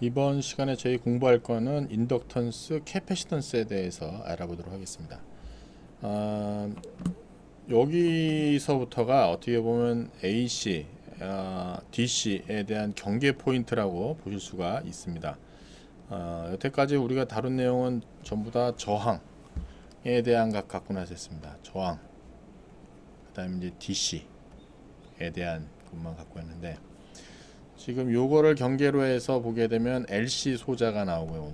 이번 시간에 저희 공부할 거는 인덕턴스, 캐패시턴스에 대해서 알아보도록 하겠습니다. 아, 여기서부터가 어떻게 보면 AC, DC에 대한 경계 포인트라고 보실 수가 있습니다. 여태까지 우리가 다룬 내용은 전부 다 저항에 대한 각 갖고 나섰습니다. 저항, 그 다음에 이제 DC에 대한 것만 갖고 있는데, 지금 요거를 경계로 해서 보게 되면 LC 소자가 나오고요.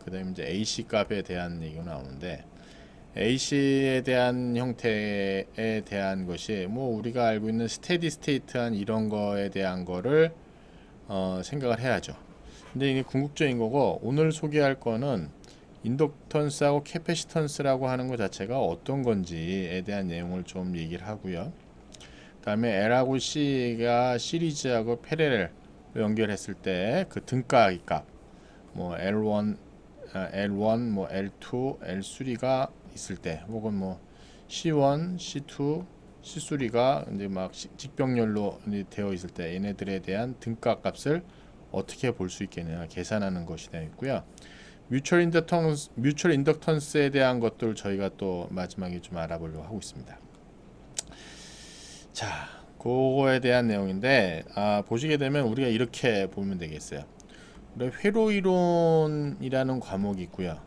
그 다음에 이제 AC 값에 대한 얘기가 나오는데, AC에 대한 형태에 대한 것이 뭐 우리가 알고 있는 스테디 스테이트한 이런 거에 대한 거를 생각을 해야죠. 근데 이게 궁극적인 거고, 오늘 소개할 거는 인덕턴스하고 캐패시턴스라고 하는 것 자체가 어떤 건지에 대한 내용을 좀 얘기를 하고요. 다음에 L하고 C가 시리즈하고 패러렐 연결했을 때 그 등가의 값, 뭐 L1, 뭐 L2, L3가 있을 때, 혹은 뭐 C1, C2, C3가 이제 막 직병렬로 되어 있을 때 얘네들에 대한 등가 값을 어떻게 볼 수 있겠느냐 계산하는 것이 되어 있고요. 뮤추얼 인덕턴스에 대한 것들 저희가 또 마지막에 좀 알아보려고 하고 있습니다. 자, 그거에 대한 내용인데, 보시게 되면 우리가 이렇게 보면 되겠어요. 우리 회로 이론이라는 과목이 있고요.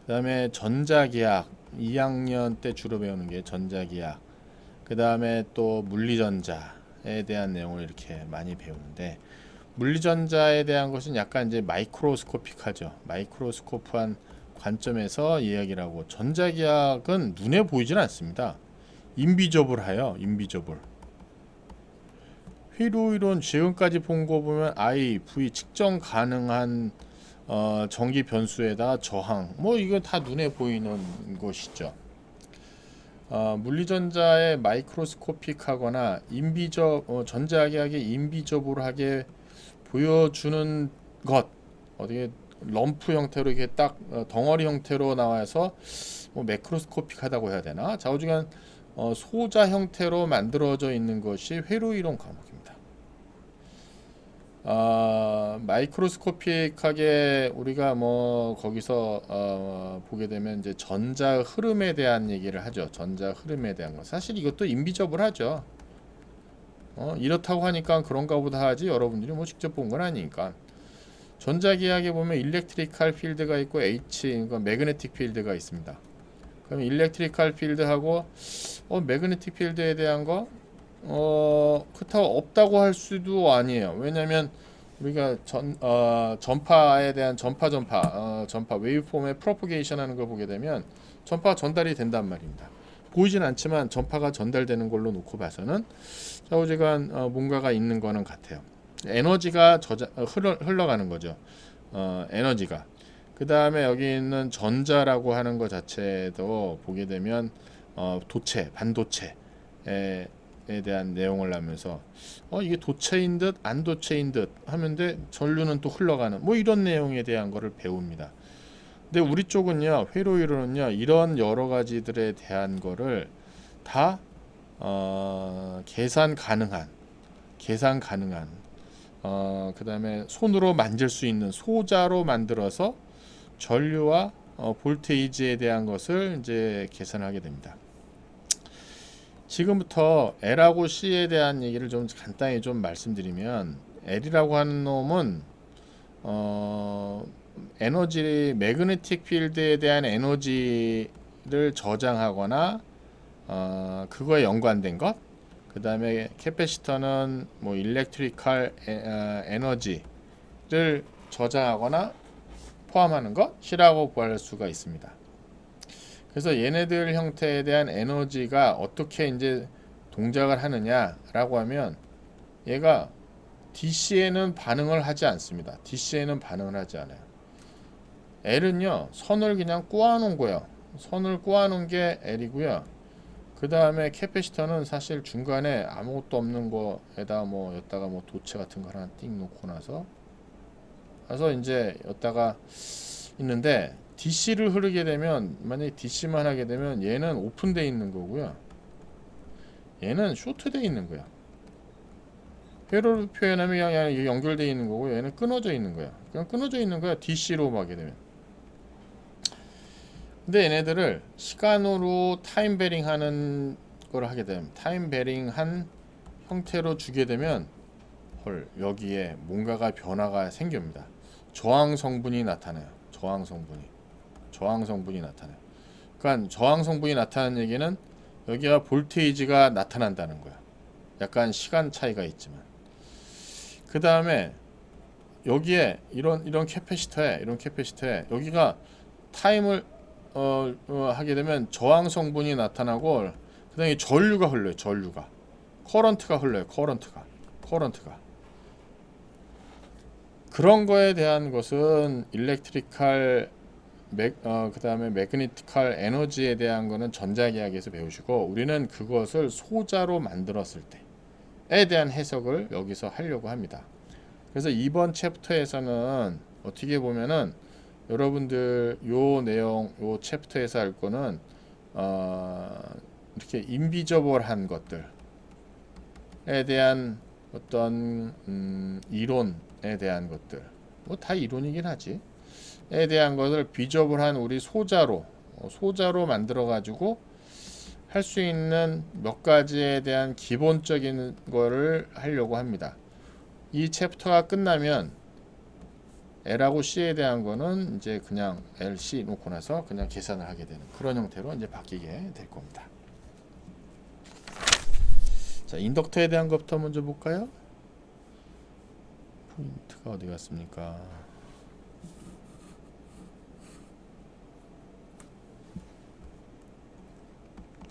그 다음에 전자기학 2학년 때 주로 배우는 게 전자기학, 그 다음에 또 물리전자에 대한 내용을 이렇게 많이 배우는데, 물리전자에 대한 것은 약간 이제 마이크로스코픽하죠. 마이크로스코프한 관점에서 이야기를 하고, 전자기학은 눈에 보이질 않습니다. 인비저블하여, 인비저블. 회로 이론 지금까지 본 거 보면 I, V 측정 가능한 전기 변수에다 저항, 뭐 이거 다 눈에 보이는 것이죠. 물리전자의 마이크로스코픽하거나 전자기학의 인비저블하게 보여주는 것, 어떻게 럼프 형태로 이렇게 딱 덩어리 형태로 나와서 뭐 매크로스코픽하다고 해야 되나? 좌우지간 소자 형태로 만들어져 있는 것이 회로 이론 과목입니다. 마이크로스코픽하게 우리가 뭐 거기서 보게 되면 이제 전자 흐름에 대한 얘기를 하죠. 전자 흐름에 대한 거. 사실 이것도 인비저블하죠. 이렇다고 하니까 그런가 보다 하지 여러분들이 뭐 직접 본 건 아니니까. 전자기학에 보면 일렉트리컬 필드가 있고 그러니까 매그네틱 필드가 있습니다. 그럼 일렉트리컬 필드하고 매그네틱 필드에 대한 거 그렇다고 없다고 할 수도 아니에요. 왜냐면 우리가 전파에 대한 전파 웨이브폼의 프로포게이션 하는 걸 보게 되면 전파가 전달이 된단 말입니다. 보이진 않지만 전파가 전달되는 걸로 놓고 봐서는 좌우지간 뭔가가 있는 거는 같아요. 에너지가 흘러가는 거죠. 에너지가. 그 다음에 여기 있는 전자라고 하는 것 자체도 보게 되면 반도체에 대한 내용을 하면서 이게 도체인 듯 안 도체인 듯 하면데 전류는 또 흘러가는 뭐 이런 내용에 대한 거를 배웁니다. 근데 우리 쪽은요, 회로 이론은요, 이런 여러 가지들에 대한 거를 다 계산 가능한 그 다음에 손으로 만질 수 있는 소자로 만들어서 전류와 볼테이지에 대한 것을 이제 계산하게 됩니다. 지금부터 L하고 C에 대한 얘기를 좀 간단히 좀 말씀드리면, L이라고 하는 놈은 에너지 매그네틱 필드에 대한 에너지를 저장하거나 그거에 연관된 것. 그 다음에 캐패시터는 뭐 일렉트리컬 에너지를 저장하거나 포함하는 것이라고 볼 수가 있습니다. 그래서 얘네들 형태에 대한 에너지가 어떻게 이제 동작을 하느냐라고 하면, 얘가 DC에는 반응을 하지 않습니다. DC에는 반응을 하지 않아요. L은요, 선을 그냥 꼬아놓은 거예요. 선을 꼬아놓은 게 L이고요. 그 다음에 캐패시터는 사실 중간에 아무것도 없는 거에다 뭐 여기다가 뭐 도체 같은 거 하나 띵 놓고 나서 이제 여기다가 있는데, DC를 흐르게 되면, 만약에 DC만 하게 되면 얘는 오픈되어 있는 거고요. 얘는 쇼트되어 있는 거야. 회로로 표현하면 그냥 이게 연결되어 있는 거고 얘는 끊어져 있는 거야. 그냥 끊어져 있는 거야. DC로 하게 되면. 근데 얘네들을 시간으로 타임 베링 하는 걸 하게 되면 타임 베링 한 형태로 주게 되면 헐 여기에 뭔가가 변화가 생깁니다. 저항 성분이 나타나요. 저항 성분이 나타나요. 그러니까 저항 성분이 나타나는 얘기는 여기가 볼테이지가 나타난다는 거야. 약간 시간 차이가 있지만 그 다음에 여기에 이런 캐패시터에 여기가 타임을 하게 되면 저항 성분이 나타나고 그 다음에 전류가 흘러요. 커런트가 흘러요. 커런트가 그런 거에 대한 것은 일렉트리컬 그 다음에 매그네티컬 에너지에 대한 거는 전자계학에서 배우시고 우리는 그것을 소자로 만들었을 때에 대한 해석을 여기서 하려고 합니다. 그래서 이번 챕터에서는 어떻게 보면은 여러분들 요 내용 요 챕터에서 할 거는 이렇게 인비저블한 것들에 대한 어떤 이론에 대한 것들 뭐 다 이론이긴 하지 에 대한 것을 비저블한 우리 소자로 만들어 가지고 할 수 있는 몇 가지에 대한 기본적인 거를 하려고 합니다. 이 챕터가 끝나면 L하고 C에 대한 거는 이제 그냥 LC 놓고 나서 그냥 계산을 하게 되는 그런 형태로 이제 바뀌게 될 겁니다. 자, 인덕터에 대한 것부터 먼저 볼까요? 포인트가 어디 갔습니까?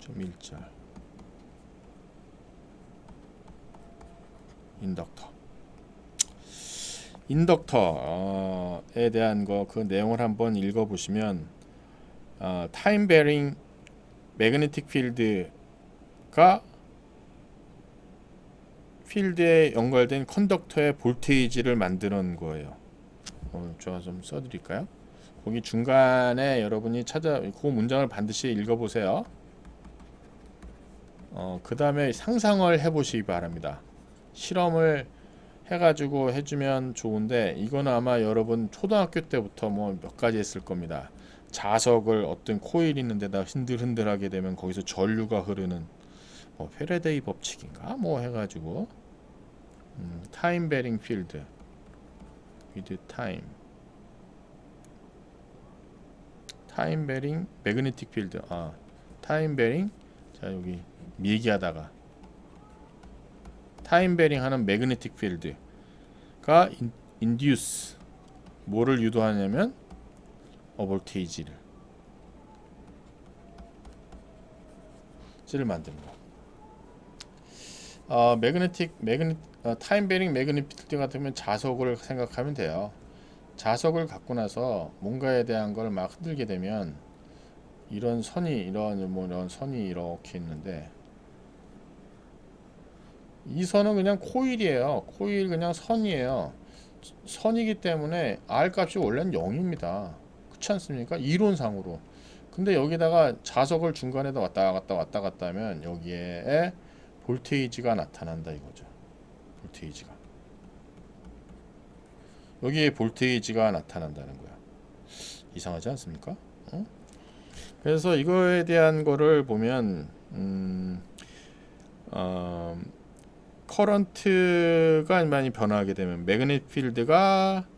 좀 1절 인덕터에 대한 그 내용을 한번 읽어보시면 타임 베링 매그네틱 필드가 필드에 연결된 컨덕터의 볼테이지를 만드는 거예요. 제가 좀 써드릴까요? 거기 중간에 여러분이 그 문장을 반드시 읽어보세요. 그 다음에 상상을 해보시기 바랍니다. 실험을 해가지고 해주면 좋은데 이거는 아마 여러분 초등학교 때부터 뭐 몇 가지 했을 겁니다. 자석을 어떤 코일 있는 데다 흔들흔들하게 되면 거기서 전류가 흐르는 뭐 페레데이 법칙인가 뭐 해가지고 타임 베링 필드 with 타임 베링 매그네틱 필드 타임 베링 자 여기 얘기하다가 타임 베링 하는 매그네틱 필드가 인듀스 뭐를 유도하냐면 볼테이지를 만드는 거. 타임 베링 매그네틱 필드 같으면 자석을 생각하면 돼요. 자석을 갖고 나서 뭔가에 대한 걸 막 흔들게 되면 이런 선이 이런 선이 이렇게 있는데 이 선은 그냥 코일이에요. 코일 그냥 선이에요. 선이기 때문에 R 값이 원래는 0입니다. 그렇지 않습니까? 이론상으로. 근데 여기다가 자석을 중간에다 왔다 갔다 하면 여기에 볼테이지가 나타난다 이거죠. 여기에 볼테이지가 나타난다는 거야. 이상하지 않습니까? 그래서 이거에 대한 거를 보면 커런트가 많이 변화하게 되면 매그네틱 필드가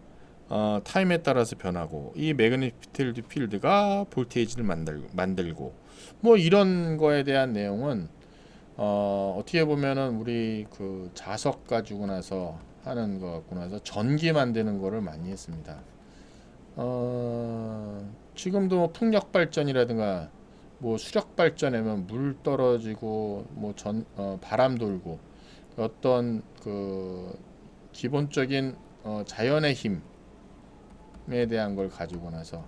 타임에 따라서 변하고 이 매그네틱 필드가 볼테이지를 만들고 뭐 이런 거에 대한 내용은 어떻게 보면은 우리 그 자석 가지고 나서 하는 거 갖고 나서 전기 만드는 거를 많이 했습니다. 지금도 뭐 풍력 발전이라든가 뭐 수력 발전하면 물 떨어지고 뭐 바람 돌고 어떤 그 기본적인 자연의 힘에 대한 걸 가지고 나서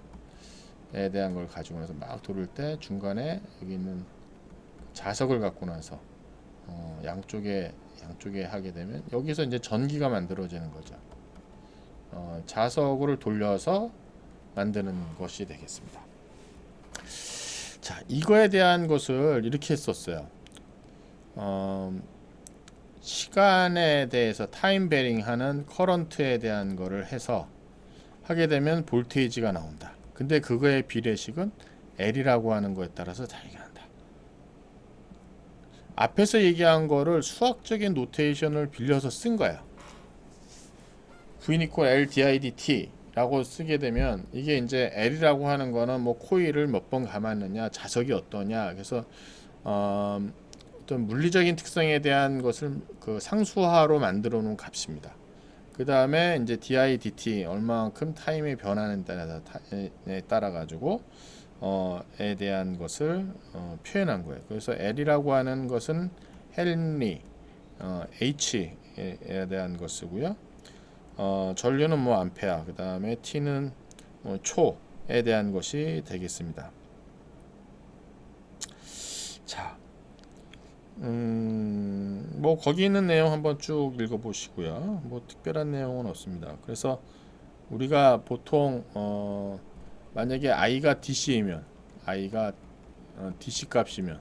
막 돌을 때 중간에 여기 있는 자석을 갖고 나서 양쪽에 하게 되면 여기서 이제 전기가 만들어지는 거죠. 자석을 돌려서 만드는 것이 되겠습니다. 자, 이거에 대한 것을 이렇게 했었어요. 시간에 대해서 타임 베링 하는 커런트에 대한 거를 해서 하게 되면 볼테이지가 나온다. 근데 그거의 비례식은 L이라고 하는 거에 따라서 발견한다. 앞에서 얘기한 거를 수학적인 노테이션을 빌려서 쓴 거야. V equal L didt 라고 쓰게 되면 이게 이제 L이라고 하는 거는 뭐 코일을 몇 번 감았느냐, 자석이 어떠냐, 그래서 어떤 물리적인 특성에 대한 것을 그 상수화로 만들어 놓은 값입니다. 그 다음에 이제 didt 얼마만큼 타임이 변하는 따라 가지고 에 대한 것을 표현한 거예요. 그래서 L이라고 하는 것은 헨리, H에 대한 것 쓰고요. 전류는 뭐 암페어, 그 다음에 T는 뭐 초에 대한 것이 되겠습니다. 자, 뭐 거기 있는 내용 한번 쭉 읽어보시고요. 뭐 특별한 내용은 없습니다. 그래서 우리가 보통 만약에 i가 DC이면 i가 DC 값이면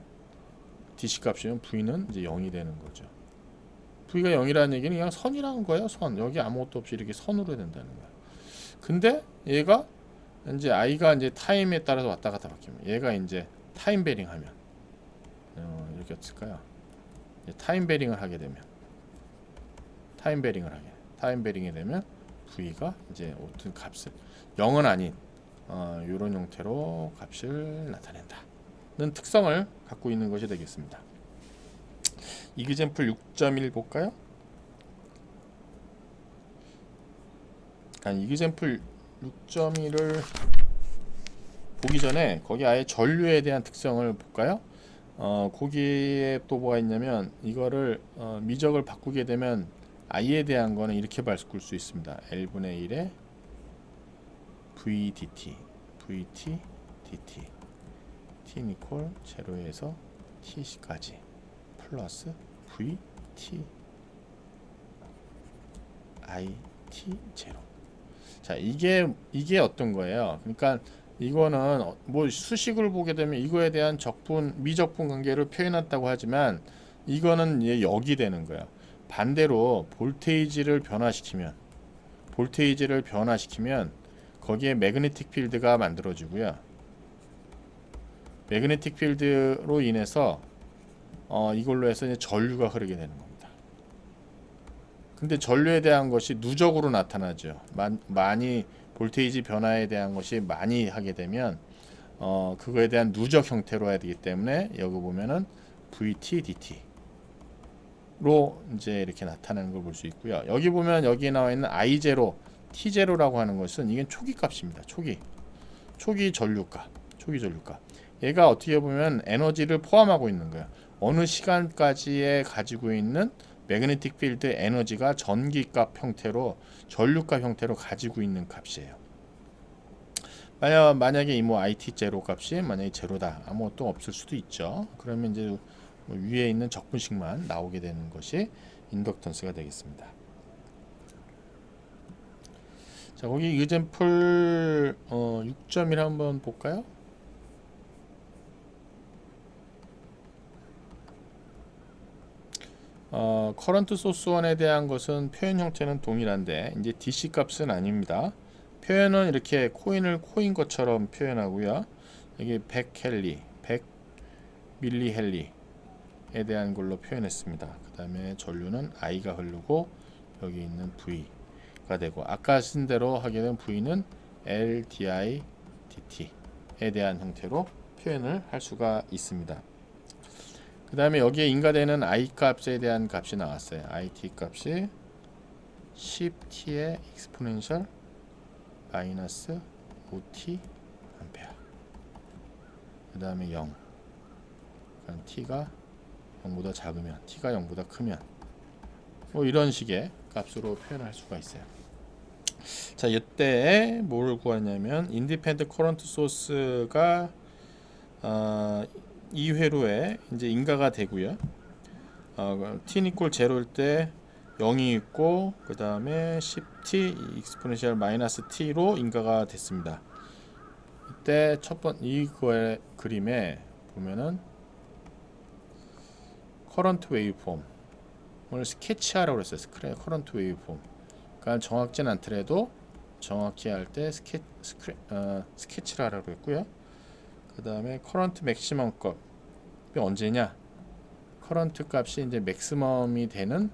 V는 이제 0이 되는 거죠. V가 0이라는 얘기는 그냥 선이라는 거예요. 선. 여기 아무것도 없이 이렇게 선으로 된다는 거야. 근데 얘가 이제 i가 이제 타임에 따라서 왔다 갔다 바뀌면 얘가 이제 타임 베링 하면 이렇게 어떨까요? 타임 베링을 하게 되면 타임 베링이 되면 V가 이제 어떤 값을 0은 아닌 이런 형태로 값을 나타낸다는 특성을 갖고 있는 것이 되겠습니다. 이그젬플 6.1 볼까요? 이그젬플 6.1을 보기 전에 거기 아예 전류에 대한 특성을 볼까요? 거기에 또 뭐가 있냐면 이거를 미적을 바꾸게 되면 i에 대한 거는 이렇게 바꿀 수 있습니다. L분의 1에 VDT VT DT T 이퀄 제로에서 T까지 플러스 VT IT 제로. 자, 이게 어떤 거예요? 그러니까 이거는 뭐 수식을 보게 되면 이거에 대한 적분, 미적분 관계를 표현했다고 하지만 이거는 이제 역이 되는 거예요. 반대로 볼테이지를 변화시키면 거기에 매그네틱 필드가 만들어지고요. 매그네틱 필드로 인해서 이걸로 해서 이제 전류가 흐르게 되는 겁니다. 근데 전류에 대한 것이 누적으로 나타나죠. 많이 볼테이지 변화에 대한 것이 많이 하게 되면 그거에 대한 누적 형태로 해야 되기 때문에 여기 보면은 VT DT로 이제 이렇게 나타나는 걸 볼 수 있고요. 여기 보면 여기에 나와 있는 I0, T0라고 하는 것은 이게 초기 값입니다. 초기 전류값. 얘가 어떻게 보면 에너지를 포함하고 있는 거예요. 어느 시간까지에 가지고 있는 매그네틱 필드 에너지가 전기값 형태로 전류값 형태로 가지고 있는 값이에요. 만약에 이 뭐 IT0 값이 만약에 제로다, 아무것도 없을 수도 있죠. 그러면 이제 뭐 위에 있는 적분식만 나오게 되는 것이 인덕턴스가 되겠습니다. 자, 거기 이그젬플 6.1 한번 볼까요? 커런트 소스 1에 대한 것은 표현 형태는 동일한데 이제 DC 값은 아닙니다. 표현은 이렇게 코인을 코인 것처럼 표현하고요. 여기 100헨리, 100밀리헨리에 대한 걸로 표현했습니다. 그 다음에 전류는 I가 흐르고 여기 있는 V가 되고 아까 쓴 대로 하게 되면 V는 L, di, dt에 대한 형태로 표현을 할 수가 있습니다. 그 다음에 여기에 인가되는 I 값에 대한 값이 나왔어요. IT 값이 10t의 exponential 마이너스 5t 암페어. 그 다음에 0. 그러니까 t가 0보다 작으면, t가 0보다 크면 뭐 이런 식의 값으로 표현할 수가 있어요. 자, 이때 뭘 구하냐면 인디펜던트 커런트 소스가 2회로에 이제 인가가 되고요. t 이퀄 0일 때 0이 있고 그 다음에 10t 익스포넨셜 마이너스 t로 인가가 됐습니다. 이때 이거의 그림에 보면은 커런트 웨이브폼 오늘 스케치하라고 그랬어요. 커런트 웨이브폼. 그러니까 정확진 않더라도 정확히 할 때 스케치를 하라고 했고요. 그 다음에 커런트 맥시멈 값이 언제냐? 커런트 값이 이제 맥시멈이 되는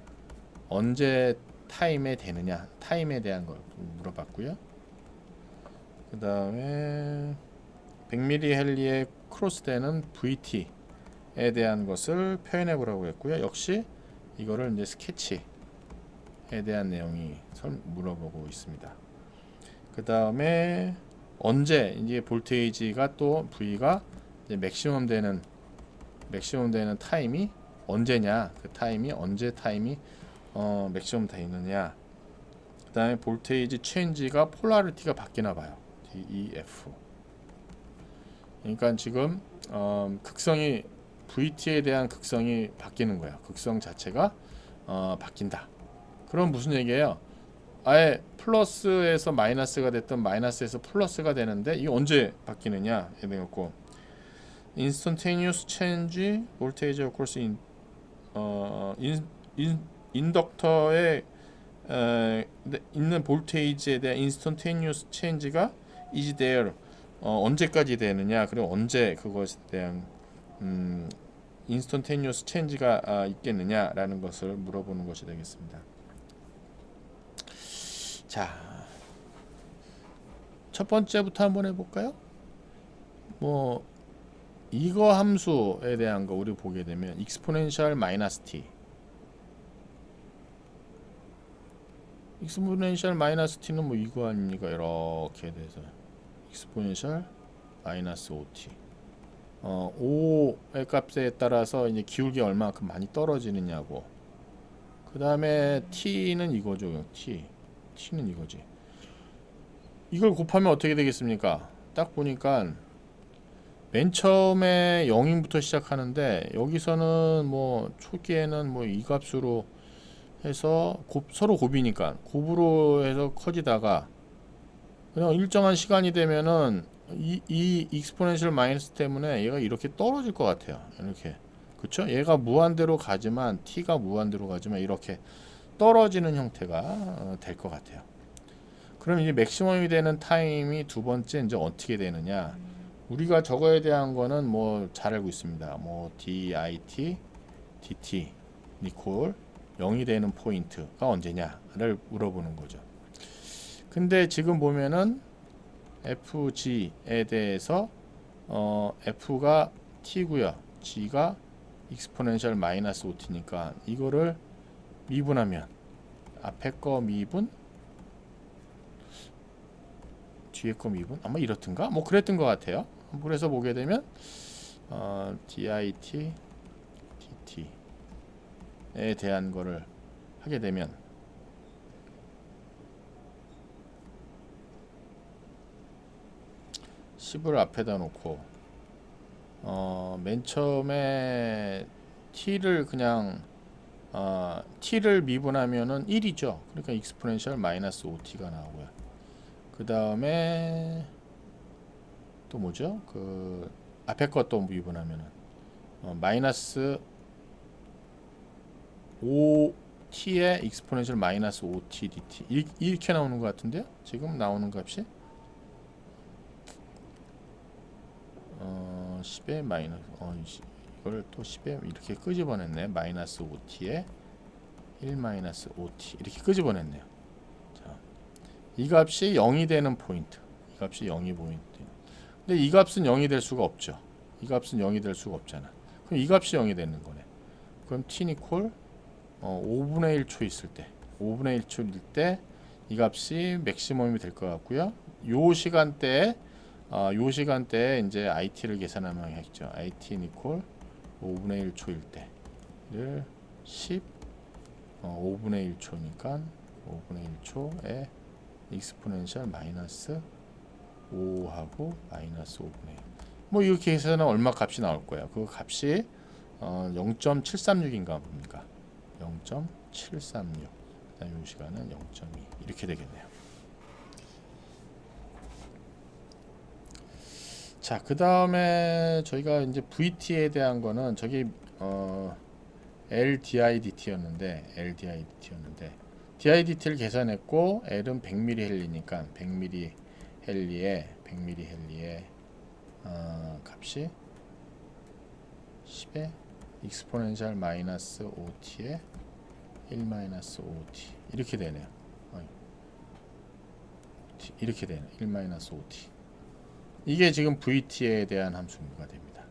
언제 타임에 되느냐? 타임에 대한 걸 물어봤고요. 그 다음에 100mH의 크로스되는 VT에 대한 것을 표현해 보라고 했고요. 역시 이거를 이제 스케치에 대한 내용이 물어보고 있습니다. 그 다음에 언제 이제 볼테이지가 또 V가 이제 맥시멈 되는 타임이 언제냐? 그 타임이 언제 타임이 맥시멈 되느냐? 그 다음에 볼테이지 체인지가 폴라리티가 바뀌나 봐요. DEF. 그러니까 지금 극성이 VT에 대한 극성이 바뀌는 거예요. 극성 자체가 바뀐다. 그럼 무슨 얘기예요? 아예 플러스에서 마이너스가 됐던 마이너스에서 플러스가 되는데 이게 언제 바뀌느냐? 해갖고 instantaneous change voltage across 인덕터에 있는 볼테이지에 대한 instantaneous change가 is there 언제까지 되느냐? 그리고 언제 그것에 대한 instantaneous change가 있겠느냐라는 것을 물어보는 것이 되겠습니다. 자, 첫 번째부터 한번 해볼까요? 뭐 이거 함수에 대한 거 우리 보게 되면 exponential minus t, exponential minus t는 뭐 이거 아닙니까? 이렇게 돼서 exponential minus 5t, 5의 값에 따라서 이제 기울기 얼마큼 많이 떨어지느냐고. 그 다음에 t는 이거죠. t는 이거지. 이걸 곱하면 어떻게 되겠습니까? 딱 보니까 맨 처음에 0인부터 시작하는데 여기서는 뭐 초기에는 뭐 이 값으로 해서 서로 곱이니까 곱으로 해서 커지다가 그냥 일정한 시간이 되면은 이 익스포넨셜 마이너스 때문에 얘가 이렇게 떨어질 것 같아요. 이렇게. 그쵸? 얘가 무한대로 가지만 t가 무한대로 가지만 이렇게 떨어지는 형태가 될 것 같아요. 그럼 이제 맥시멈이 되는 타임이 두 번째 이제 어떻게 되느냐? 우리가 저거에 대한 거는 뭐 잘 알고 있습니다. 뭐 DIT, DT, 니콜 0이 되는 포인트가 언제냐를 물어보는 거죠. 근데 지금 보면은 FG에 대해서 F가 T고요. G가 익스포넨셜 마이너스 5T니까 이거를 미분하면 앞에 거 미분 뒤에 거 미분 아마 이렇든가 뭐 그랬던 것 같아요. 그래서 보게 되면 DIT, DT에 대한 거를 하게 되면 을 앞에다 놓고 맨 처음에 t를 그냥 t를 미분하면은 1이죠. 그러니까 익스포넨셜 마이너스 5t가 나오고요. 그 다음에 또 뭐죠? 그 앞에 것도 미분하면은 마이너스 5t의 익스포넨셜 마이너스 5t dt 이렇게 나오는 것 같은데요? 지금 나오는 값이 10의 마이너스 이걸 또 10에 이렇게 끄집어냈네. 마이너스 5t에 1 마이너스 5t 이렇게 끄집어냈네요. 자, 이 값이 0이 되는 포인트. 이 값이 0이 포인트. 근데 이 값은 0이 될 수가 없죠. 이 값은 0이 될 수가 없잖아. 그럼 이 값이 0이 되는 거네. 그럼 t 이퀄 5분의 1초 있을 때 5분의 1초일 때 이 값이 맥시멈이 될 것 같고요. 요 시간대에 이제 IT를 계산하면 했죠. IT 이퀄 5분의 1초일 때를 10 5분의 1초니까 5분의 1초에 익스포넨셜 마이너스 5하고 마이너스 5분의 1. 뭐 이렇게 해서는 얼마 값이 나올 거예요. 그 값이 0.736인가 봅니까? 0.736. 그다음에 이 시간은 0.2 이렇게 되겠네요. 자, 그 다음에 저희가 이제 VT에 대한 거는 저기 LDIDT였는데 DIDT를 계산했고 L은 100mH니까 100mH에 값이 10에 익스포넨셜 마이너스 5t에 1 마이너스 5t 이렇게 되네요. 이렇게 되네. 1 마이너스 5t. 이게 지금 VT에 대한 함수가 됩니다.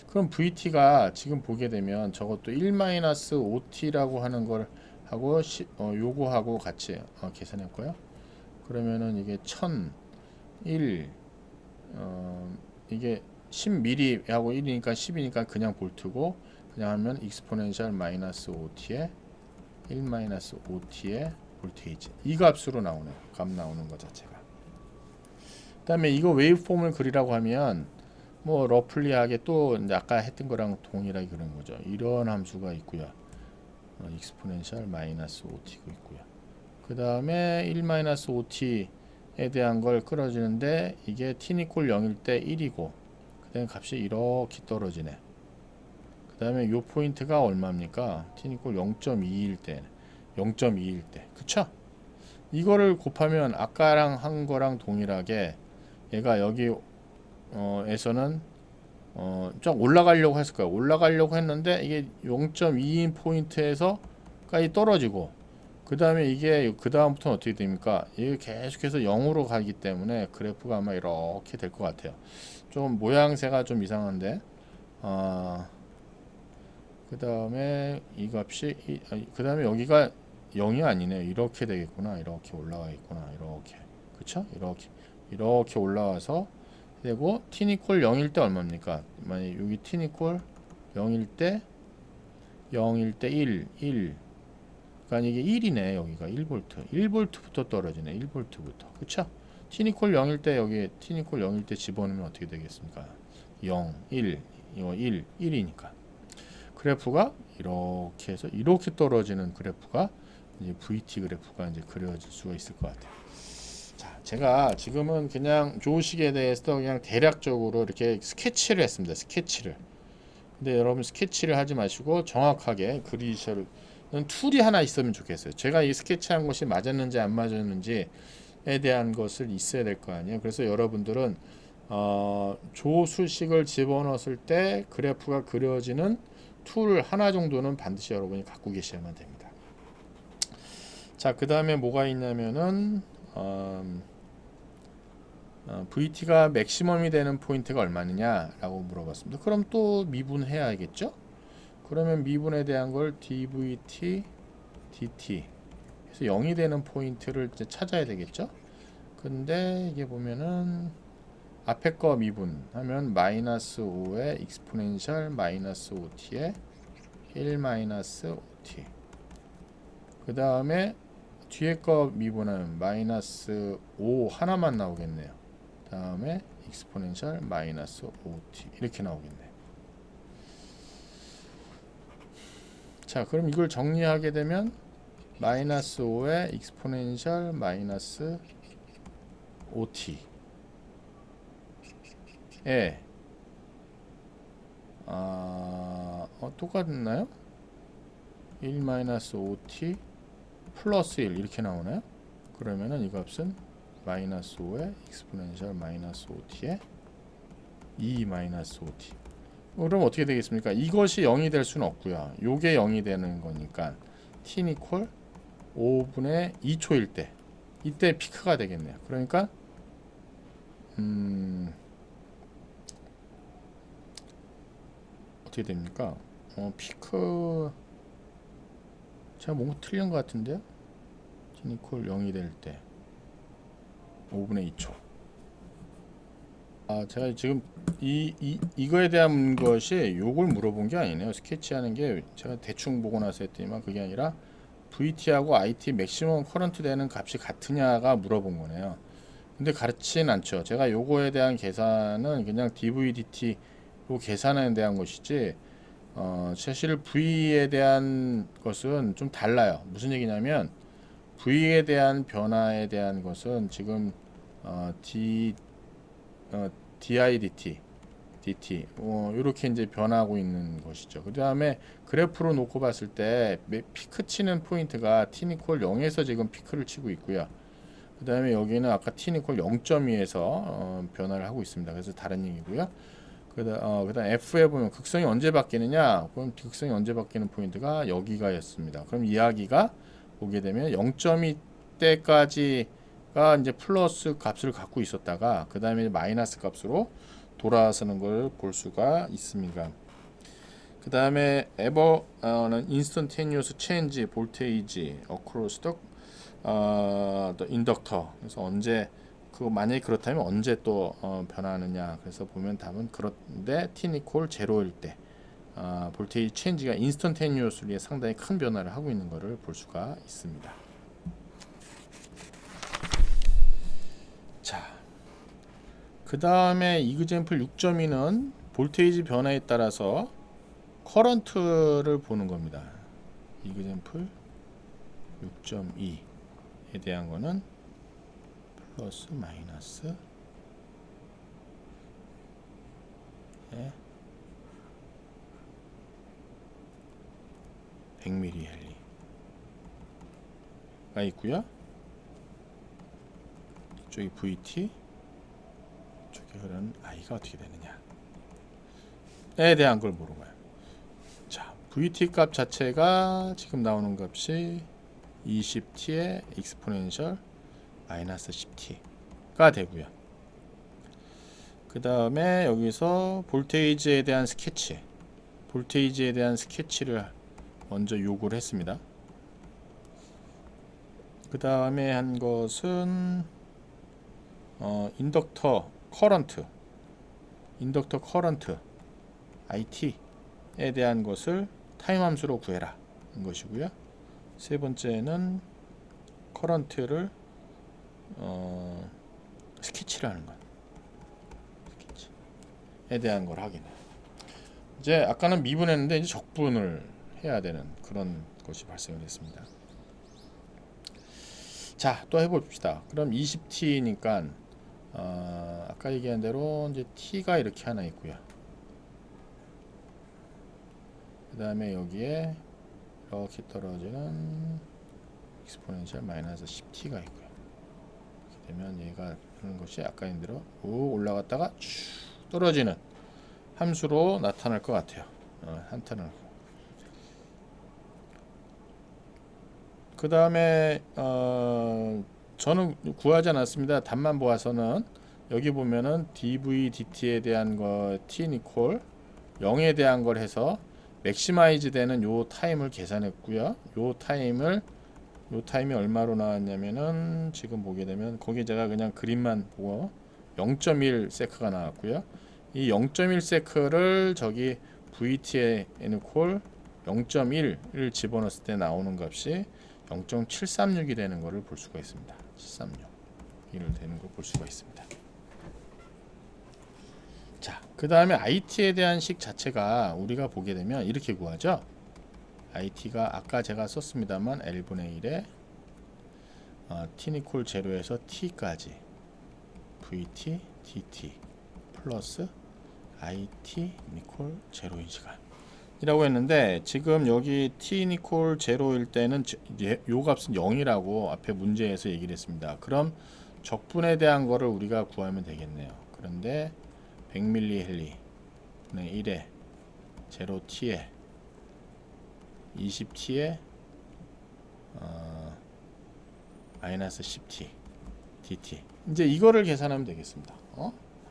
그럼 VT가 지금 보게 되면 저것도 1 마이너스 5t라고 하는 걸 하고 요거하고 같이 계산했고요. 그러면은 이게 1001 이게 10mm 하고 1이니까 10이니까 그냥 볼트고 그냥 하면 익스포넨셜 마이너스 5t에 1 마이너스 5t의 볼테이지 이 값으로 나오는 값 나오는 것 자체가. 그 다음에 이거 웨이브폼을 그리라고 하면 뭐 러플리하게 또 이제 아까 했던 거랑 동일하게 그런 거죠. 이런 함수가 있고요. 익스포넨셜 마이너스 5t가 있고요. 그 다음에 1 마이너스 5t에 대한 걸 끌어주는데 이게 t는 0일 때 1이고 그 다음에 값이 이렇게 떨어지네. 그 다음에 요 포인트가 얼마입니까? t는 0.2일 때 0.2일 때 그쵸? 이거를 곱하면 아까랑 한 거랑 동일하게 얘가 여기 에서는 좀 올라가려고 했을 거예요. 올라가려고 했는데 이게 0.2인 포인트에서까지 떨어지고 그 다음에 이게 그 다음부터는 어떻게 됩니까? 이게 계속해서 0으로 가기 때문에 그래프가 아마 이렇게 될 것 같아요. 좀 모양새가 좀 이상한데 그 다음에 이 값이 그 다음에 여기가 0이 아니네요. 이렇게 되겠구나. 이렇게 올라가겠구나. 이렇게 그쵸? 이렇게 올라와서 되고 t는 0일 때 얼마입니까? 만약 여기 t는 0일 때 1 그러니까 이게 1이네. 여기가 1V 1V부터 떨어지네. 1V부터 그쵸? t는 0일 때 여기 t는 0일 때 집어넣으면 어떻게 되겠습니까? 0 1 이거 1이니까 그래프가 이렇게 해서 이렇게 떨어지는 그래프가 이제 VT 그래프가 이제 그려질 수가 있을 것 같아요. 자, 제가 지금은 그냥 조식에 대해서 그냥 대략적으로 이렇게 스케치를 했습니다. 스케치를. 근데 여러분 스케치를 하지 마시고 정확하게 그리시는 툴이 하나 있으면 좋겠어요. 제가 이 스케치한 것이 맞았는지 안 맞았는지에 대한 것을 있어야 될 거 아니에요. 그래서 여러분들은 조수식을 집어넣었을 때 그래프가 그려지는 툴 하나 정도는 반드시 여러분이 갖고 계셔야만 됩니다. 자, 그 다음에 뭐가 있냐면은 VT가 맥시멈이 되는 포인트가 얼마느냐 라고 물어봤습니다. 그럼 또 미분해야겠죠? 그러면 미분에 대한 걸 dVT dt 그래서 0이 되는 포인트를 이제 찾아야 되겠죠? 근데 이게 보면은 앞에 거 미분하면 마이너스 5에 익스포넨셜 마이너스 5t에 1 마이너스 5t 그 다음에 뒤에 거 미분하면 마이너스 5 하나만 나오겠네요. 다음에 익스포넨셜 마이너스 5t 이렇게 나오겠네요. 자, 그럼 이걸 정리하게 되면 마이너스 5에 익스포넨셜 마이너스 5t 에 똑같나요? 1 마이너스 5t 플러스 1 이렇게 나오나요? 그러면은 이 값은 마이너스 5에 익스포넨셜 마이너스 5t에 2 마이너스 5t 그럼 어떻게 되겠습니까? 이것이 0이 될 수는 없고요. 요게 0이 되는 거니까 t는 이퀄 5분의 2초일 때 이때 피크가 되겠네요. 그러니까 어떻게 됩니까? 피크 제가 뭔가 틀린 것 같은데요? t는 이퀄 0이 될 때 5분의 2초 제가 지금 이거에 대한 것이 요걸 물어본 게 아니네요. 스케치하는 게 제가 대충 보고 나서 했더니만 그게 아니라 VT하고 IT 맥시멈 커런트 되는 값이 같으냐가 물어본 거네요. 근데 그렇진 않죠. 제가 요거에 대한 계산은 그냥 dVdt로 계산에 대한 것이지 사실 V에 대한 것은 좀 달라요. 무슨 얘기냐면 V에 대한 변화에 대한 것은 지금 DIDT dt 이렇게 이제 변하고 있는 것이죠. 그 다음에 그래프로 놓고 봤을 때 피크 치는 포인트가 t 이퀄 0에서 지금 피크를 치고 있고요. 그 다음에 여기는 아까 t 이퀄 0.2에서 변화를 하고 있습니다. 그래서 다른 얘기고요. 그다음 F에 보면 극성이 언제 바뀌느냐? 그럼 극성이 언제 바뀌는 포인트가 여기가였습니다. 그럼 이야기가 보게 되면 0.2 때까지가 이제 플러스 값을 갖고 있었다가 그 다음에 마이너스 값으로 돌아서는 걸 볼 수가 있습니다. 그 다음에 ever는 instantaneous change voltage across the inductor. 그래서 언제 만약에 그렇다면 언제 또 변하느냐. 그래서 보면 답은 그런데 t 이퀄 0일 때 볼테이지 체인지가 인스턴테니어스리에 상당히 큰 변화를 하고 있는 것을 볼 수가 있습니다. 자, 그 다음에 이그젬플 6.2는 볼테이지 변화에 따라서 커런트를 보는 겁니다. 이그젬플 6.2에 대한 거는 플러스 마이너스 100mH가 있고요. 이쪽이 VT, 이쪽에 흐르는 I가 어떻게 되느냐에 대한 걸 물어봐요. 자, VT 값 자체가 지금 나오는 값이 20t의 익스포넨셜 마이너스 10t가 되고요. 그 다음에 여기서 볼테이지에 대한 스케치를 먼저 요구를 했습니다. 그 다음에 한 것은 인덕터 커런트 IT에 대한 것을 타임 함수로 구해라 인 것이고요. 세 번째는 커런트를 스케치를 하는 것, 스케치에 대한 걸 확인해. 이제 아까는 미분했는데 이제 적분을 해야 되는 그런 것이 발생을 했습니다. 자, 또 해봅시다. 그럼 20t니까 아까 얘기한 대로 이제 t가 이렇게 하나 있고요. 그 다음에 여기에 이렇게 떨어지는 익스포넨셜 마이너스 10t가 있고요. 이렇게 되면 얘가 하는 것이 아까 있는 대로 올라갔다가 쭉 떨어지는 함수로 나타날 것 같아요. 한탄을. 그 다음에 저는 구하지 않았습니다. 답만 보아서는 여기 보면은 dv dt에 대한 거 t 이퀄 0에 대한 걸 해서 맥시마이즈 되는 요 타임을 계산했고요. 요 타임이 얼마로 나왔냐면은 지금 보게 되면 거기 제가 그냥 그림만 보고 0.1 세크가 나왔고요. 이 0.1 세크를 저기 VT에 이퀄 0.1을 집어넣었을 때 나오는 값이 0.736이 되는 것을 볼 수가 있습니다. 736이 되는 걸 볼 수가 있습니다. 자, 그 다음에 IT에 대한 식 자체가 우리가 보게 되면 이렇게 구하죠. IT가 아까 제가 썼습니다만 L분의 1에 t 이퀄 0에서 t까지 VT dt 플러스 IT 이퀄 0인 시간 이라고 했는데, 지금 여기 t 이퀄 0일 때는 요 값은 0이라고 앞에 문제에서 얘기를 했습니다. 그럼 적분에 대한 거를 우리가 구하면 되겠네요. 그런데 100mH 분의 1에 0t에 20t에 마이너스 10t dt, 이제 이거를 계산하면 되겠습니다.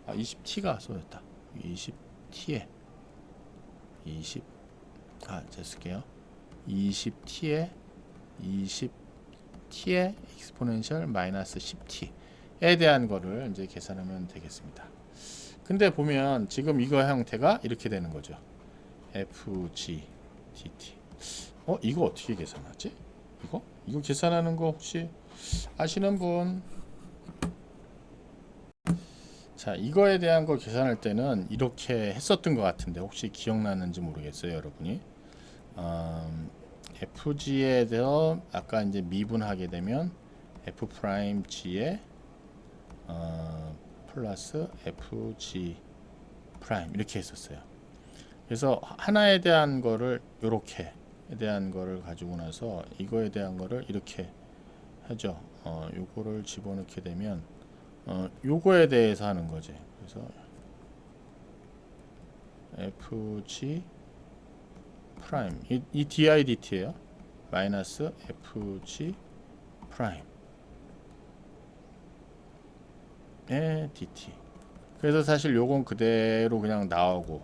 20t가 쏘였다. 20t에 제가 쓸게요. 20t에 익스포넨셜 마이너스 10t에 대한 거를 이제 계산하면 되겠습니다. 근데 보면 지금 이거 형태가 이렇게 되는 거죠. fg dt. 이거 어떻게 계산하지? 이거 계산하는 거 혹시 아시는 분? 자, 이거에 대한 거 계산할 때는 이렇게 했었던 것 같은데 혹시 기억나는지 모르겠어요, 여러분이. fg에 대해서 아까 이제 미분하게 되면 f 프라임 g에 플러스 fg 프라임 이렇게 했었어요. 그래서 하나에 대한 거를 요렇게에 대한 거를 가지고 나서 이거에 대한 거를 이렇게 하죠. 요거를 집어넣게 되면 요거에 대해서 하는 거지. 그래서 fg 프라임 이 didt예요. 마이너스 fg 프라임 에 dt. 그래서 사실 요건 그대로 그냥 나오고,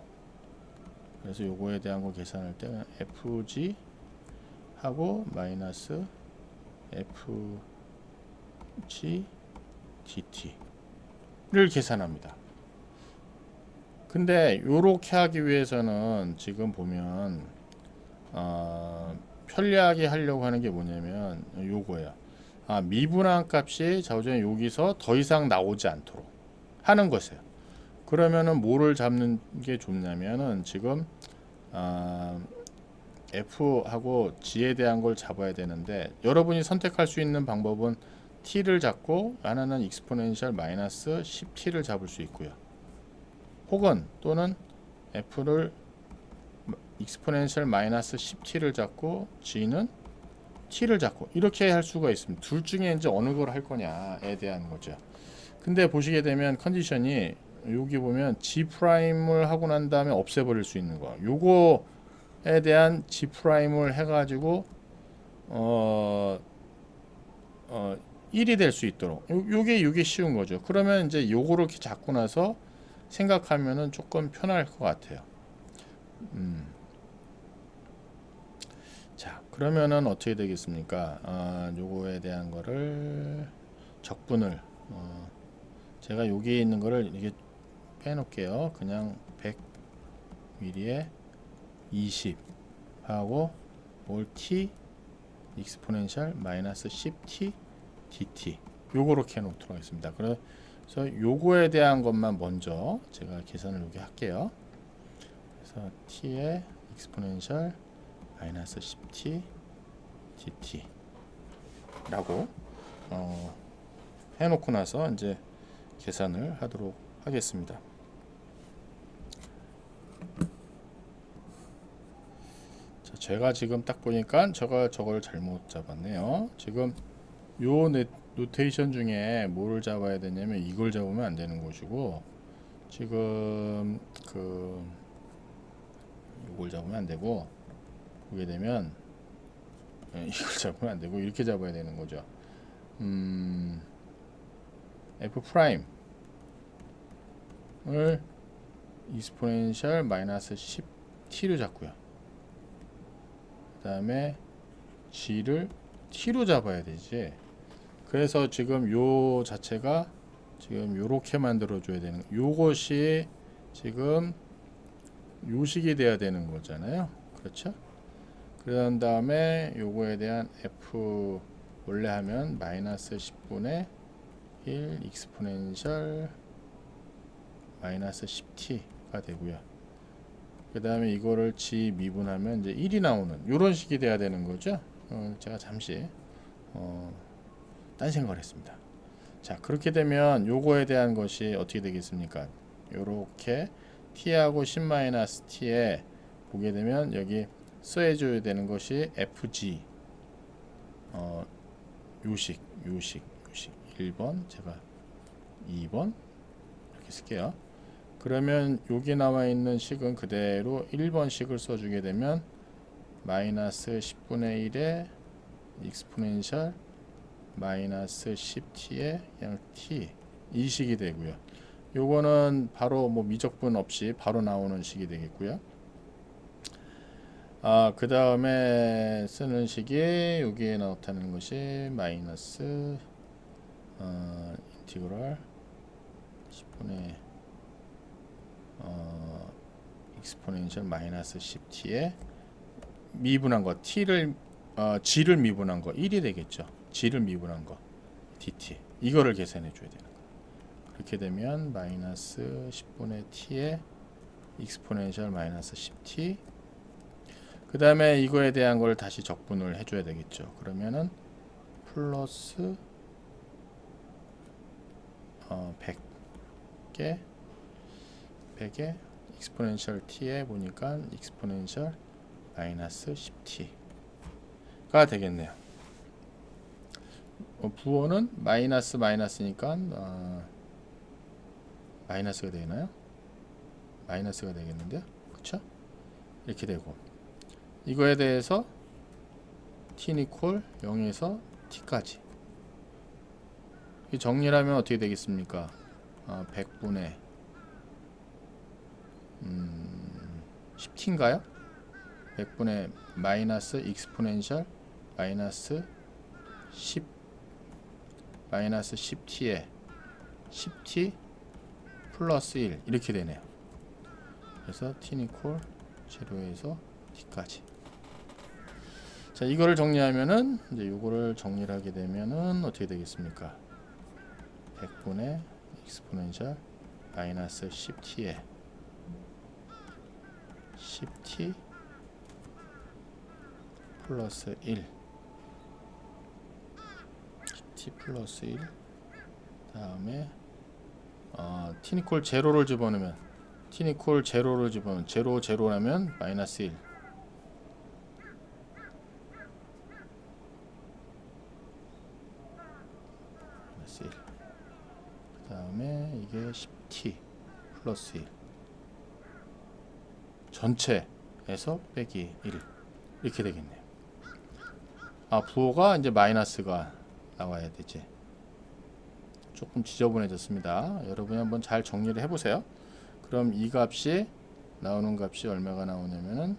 그래서 요거에 대한 거 계산할 때는 fg 하고 마이너스 fg dt를 계산합니다. 근데 요렇게 하기 위해서는 지금 보면 편리하게 하려고 하는 게 뭐냐면 요거예요. 미분한 값이 자우전 여기서 더 이상 나오지 않도록 하는 것이에요. 그러면은 뭐를 잡는 게 좋냐면은 지금 F하고 G에 대한 걸 잡아야 되는데, 여러분이 선택할 수 있는 방법은 T를 잡고 하나는 익스포넨셜 마이너스 10T를 잡을 수 있고요. 혹은 또는 F를 익스포넨셜 마이너스 10T를 잡고 G는 T를 잡고 이렇게 할 수가 있습니다. 둘 중에 이제 어느 걸 할 거냐에 대한 거죠. 근데 보시게 되면 컨디션이 여기 보면 G 프라임을 하고 난 다음에 없애버릴 수 있는 거. 요거에 대한 G 프라임을 해가지고 1이 될 수 있도록. 요게 쉬운 거죠. 그러면 이제 요거를 이렇게 잡고 나서 생각하면은 조금 편할 것 같아요. 자, 그러면은 어떻게 되겠습니까? 요거에 대한 거를 적분을 제가 여기 있는 거를 이게 빼놓을게요. 그냥 100mm에 20 하고 올 t 익스포넨셜 마이너스 10t dt 요거렇게 해놓도록 하겠습니다. 그래서 요거에 대한 것만 먼저 제가 계산을 여기 할게요. 그래서 t의 익스포넨셜 마이너스 10t dt 라고 해놓고 나서 이제 계산을 하도록 하겠습니다. 자, 제가 지금 딱 보니까 저걸 잘못 잡았네요. 지금 요 노테이션 중에 뭐를 잡아야 되냐면 이걸 잡으면 안 되는 것이고, 지금 이걸 잡으면 안 되고, 보게 되면 이걸 잡으면 안 되고 이렇게 잡아야 되는 거죠. f 프라임을 익스포넨셜 마이너스 10t로 잡고요. 그 다음에 g를 t로 잡아야 되지. 그래서 지금 요 자체가 지금 요렇게 만들어 줘야 되는, 요것이 지금 요식이 돼야 되는 거잖아요. 그렇죠? 그런 다음에 요거에 대한 f 원래 하면 마이너스 10분의 1 익스포넨셜 마이너스 10t가 되고요. 그 다음에 이거를 g 미분하면 이제 1이 나오는 요런 식이 돼야 되는 거죠. 제가 잠시 딴 생각을 했습니다. 자, 그렇게 되면 요거에 대한 것이 어떻게 되겠습니까? 요렇게 t하고 10-t에 보게 되면 여기 써줘야 되는 것이 fg 요식 1번, 제가 2번 이렇게 쓸게요. 그러면 여기 나와 있는 식은 그대로 1번식을 써주게 되면 마이너스 10분의 1에 익스포넨셜 마이너스 10t에 그냥 t 이 식이 되고요. 요거는 바로 뭐 미적분 없이 바로 나오는 식이 되겠고요. 그 다음에 쓰는 식이 여기에 나타나는 것이 마이너스 인티그랄 10분의 익스포넨셜 마이너스 10t에 미분한 거 t를 g를 미분한 거 1이 되겠죠. g를 미분한 거 dt 이거를 계산해 줘야 되는 거. 그렇게 되면 마이너스 10분의 t에 익스포넨셜 마이너스 10t, 그 다음에 이거에 대한 걸 다시 적분을 해줘야 되겠죠. 그러면은 플러스 100에 익스포넨셜 t에 보니까 익스포넨셜 마이너스 10t가 되겠네요. 부호는 마이너스니까 마이너스가 되나요? 마이너스가 되겠는데요. 그쵸? 이렇게 되고, 이거에 대해서 t는 equal 0에서 t까지 정리를 하면 어떻게 되겠습니까? 100분의 10t인가요? 100분의 마이너스 익스포넨셜 마이너스 10t에 10t 플러스 1 이렇게 되네요. 그래서 t는 equal 0에서 t까지. 자, 이거를 정리하면은 이제 요거를 정리를 하게 되면은 어떻게 되겠습니까? 100분의 익스포넨셜 마이너스 10t에 10t 플러스 1 10t 플러스 1 다음에 t는 equal 0를 집어넣으면 t는 equal 0를 집어넣으면 0라면 마이너스 1 그 다음에 이게 10t 플러스 1 전체에서 빼기 1 이렇게 되겠네요. 부호가 이제 마이너스가 나와야 되지. 조금 지저분해졌습니다. 여러분이 한번 잘 정리를 해보세요. 그럼 이 값이 나오는 값이 얼마가 나오냐면은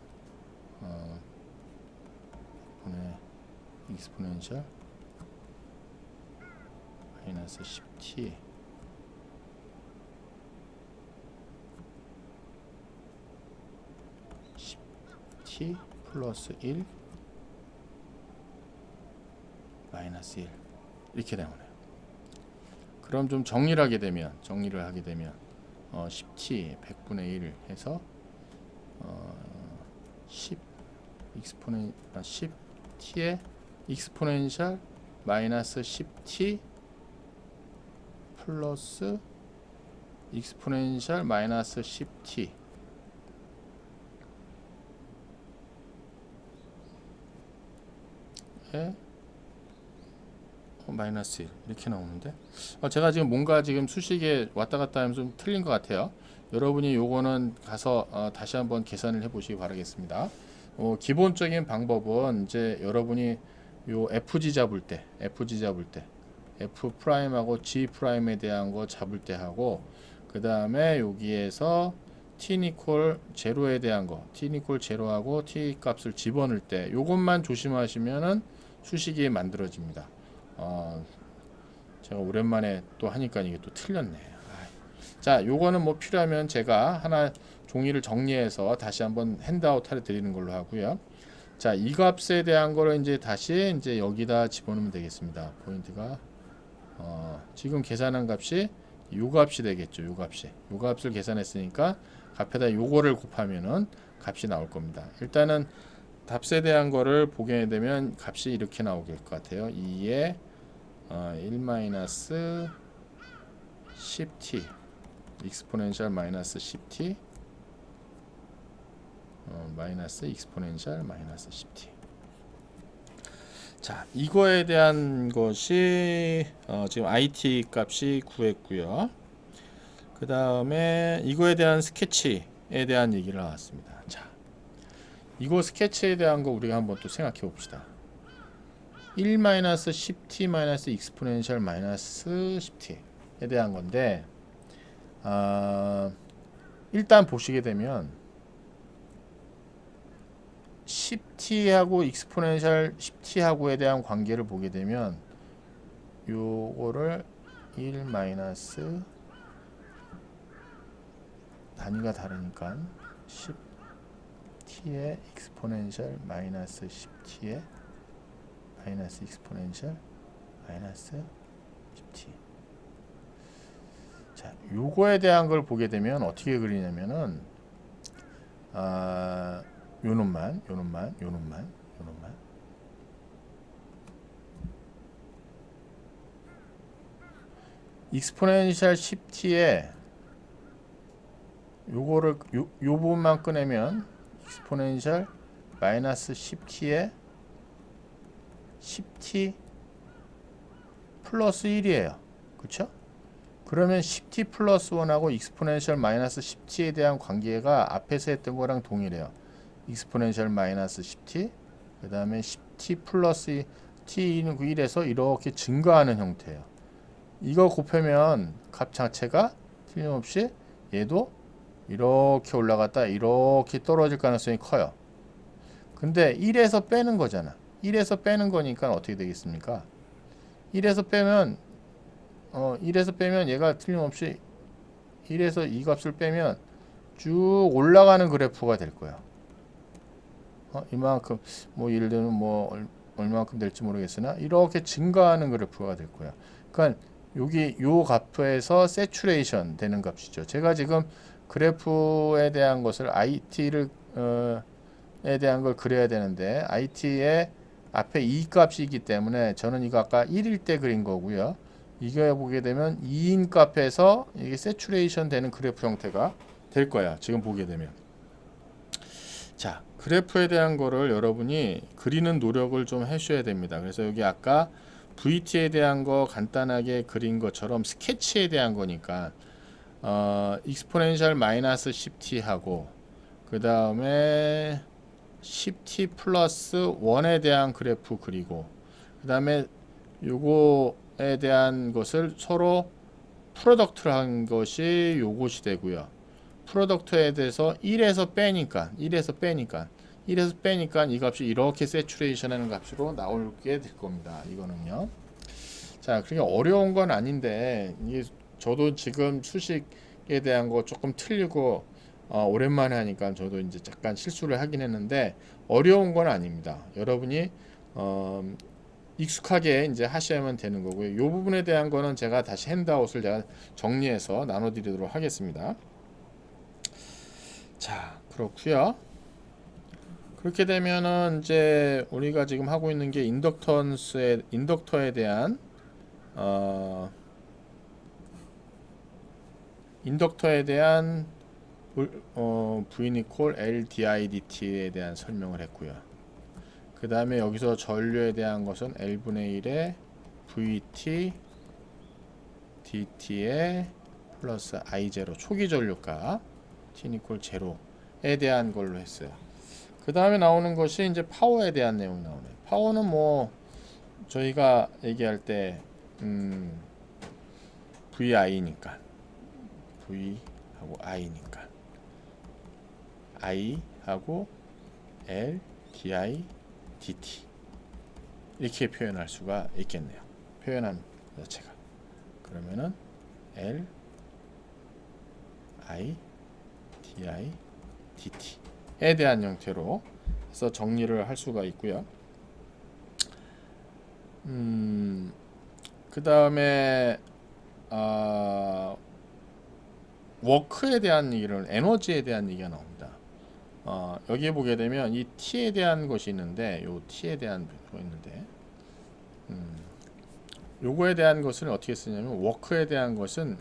분의 익스포넨셜 마이너스 10t 플러스 1 마이너스 1 이렇게 나오네요. 그럼 좀 정리를 하게 되면 10t 100분의 1 해서 10t의 익스포넨셜 마이너스 10t 플러스 익스포넨셜 마이너스 10t 마이너스 1 이렇게 나오는데 제가 지금 뭔가 지금 수식에 왔다 갔다 하면 좀 틀린 것 같아요. 여러분이 요거는 가서 다시 한번 계산을 해 보시기 바라겠습니다. 기본적인 방법은 이제 여러분이 요 FG 잡을 때 F 프라임하고 G 프라임에 대한 거 잡을 때 하고, 그 다음에 여기에서 t는 equal 0에 대한 거 t는 equal 0하고 t 값을 집어넣을 때 요것만 조심하시면은 수식이 만들어집니다. 제가 오랜만에 또 하니까 이게 또 틀렸네. 자, 요거는 뭐 필요하면 제가 하나 종이를 정리해서 다시 한번 핸드아웃 해 드리는 걸로 하고요. 자, 이 값에 대한 거를 이제 다시 이제 여기다 집어넣으면 되겠습니다. 포인트가 지금 계산한 값이 요 값이 되겠죠. 요 값을 계산했으니까 값에다 요거를 곱하면은 값이 나올 겁니다. 일단은 값에 대한 거를 보게 되면 값이 이렇게 나오게 될 것 같아요. 2에 1 마이너스 10t 익스포넨셜 마이너스 10t 마이너스 익스포넨셜 마이너스 10t. 자, 이거에 대한 것이 지금 IT 값이 구했고요. 그 다음에 이거에 대한 스케치에 대한 얘기를 나왔습니다. 자, 이거 스케치에 대한 거 우리가 한번 또 생각해 봅시다. 1 마이너스 10t 마이너스 익스포넨셜 마이너스 10t에 대한 건데 일단 보시게 되면 10t하고 익스포넨셜 10t하고에 대한 관계를 보게 되면 요거를 1 마이너스 단위가 다르니까 10t의 익스포넨셜 마이너스 10t의 마이너스 익스포넨셜 마이너스 10t. 자, 요거에 대한 걸 보게 되면 어떻게 그리냐면은 요놈만 익스포넨셜 10t에 요거를 요 부분만 꺼내면 익스포넨셜 마이너스 10t에 10t 플러스 1이에요. 그쵸? 그러면 10t 플러스 1하고 익스포넨셜 마이너스 10t에 대한 관계가 앞에서 했던 거랑 동일해요. 익스포넨셜 마이너스 10t 그 다음에 10t 플러스 t는 1에서 이렇게 증가하는 형태예요. 이거 곱하면 값 자체가 틀림없이 얘도 이렇게 올라갔다 이렇게 떨어질 가능성이 커요. 근데 1에서 빼는 거잖아. 1에서 빼는 거니까 어떻게 되겠습니까? 1에서 빼면 얘가 틀림없이 1에서 이 값을 빼면 쭉 올라가는 그래프가 될 거야. 이만큼 뭐 예를 들면 뭐 얼마만큼 될지 모르겠으나 이렇게 증가하는 그래프가 될 거야. 그러니까 여기 요 값에서 세츄레이션 되는 값이죠. 제가 지금 그래프에 대한 것을 IT를 에 대한 걸 그려야 되는데 IT의 앞에 이 값이기 때문에 저는 이거 아까 1일 때 그린 거고요. 이거 보게 되면 2인 값에서 이게 세츄레이션 되는 그래프 형태가 될 거야. 지금 보게 되면. 자, 그래프에 대한 거를 여러분이 그리는 노력을 좀 하셔야 됩니다. 그래서 여기 아까 VT에 대한 거 간단하게 그린 것처럼 스케치에 대한 거니까 익스포넨셜 마이너스 10t 하고 그 다음에 10t 플러스 1에 대한 그래프 그리고 그 다음에 요거에 대한 것을 서로 프로덕트를 한 것이 요것이 되고요. 프로덕트에 대해서 1에서 빼니까 이 값이 이렇게 세츄레이션 하는 값으로 나오게 될 겁니다. 이거는요. 자, 그렇게 어려운 건 아닌데 이게 저도 지금 수식에 대한 거 조금 틀리고 오랜만에 하니까 저도 이제 잠깐 실수를 하긴 했는데 어려운 건 아닙니다. 여러분이 익숙하게 이제 하셔야만 되는 거고요. 이 부분에 대한 거는 제가 다시 핸드아웃을 제가 정리해서 나눠드리도록 하겠습니다. 자, 그렇고요. 그렇게 되면은 이제 우리가 지금 하고 있는 게 인덕터에 대한 V 이퀄 LDIDT에 대한 설명을 했고요. 그 다음에 여기서 전류에 대한 것은 L분의 1의 VT DT의 플러스 I0 초기 전류값 T 이퀄 0에 대한 걸로 했어요. 그 다음에 나오는 것이 이제 파워에 대한 내용이 나오네요. 파워는 뭐 저희가 얘기할 때 VI니까 V하고 I니까 I하고 L, DI, DT 이렇게 표현할 수가 있겠네요. 표현한 자체가 그러면은 L, I, DI, DT에 대한 형태로 해서 정리를 할 수가 있고요. 그 다음에 워크에 대한 얘기를 에너지에 대한 얘기가 나옵니다. 여기에 보게 되면 이 T에 대한 것이 있는데 요 T에 대한 거 있는데 요거에 대한 것을 어떻게 쓰냐면 워크에 대한 것은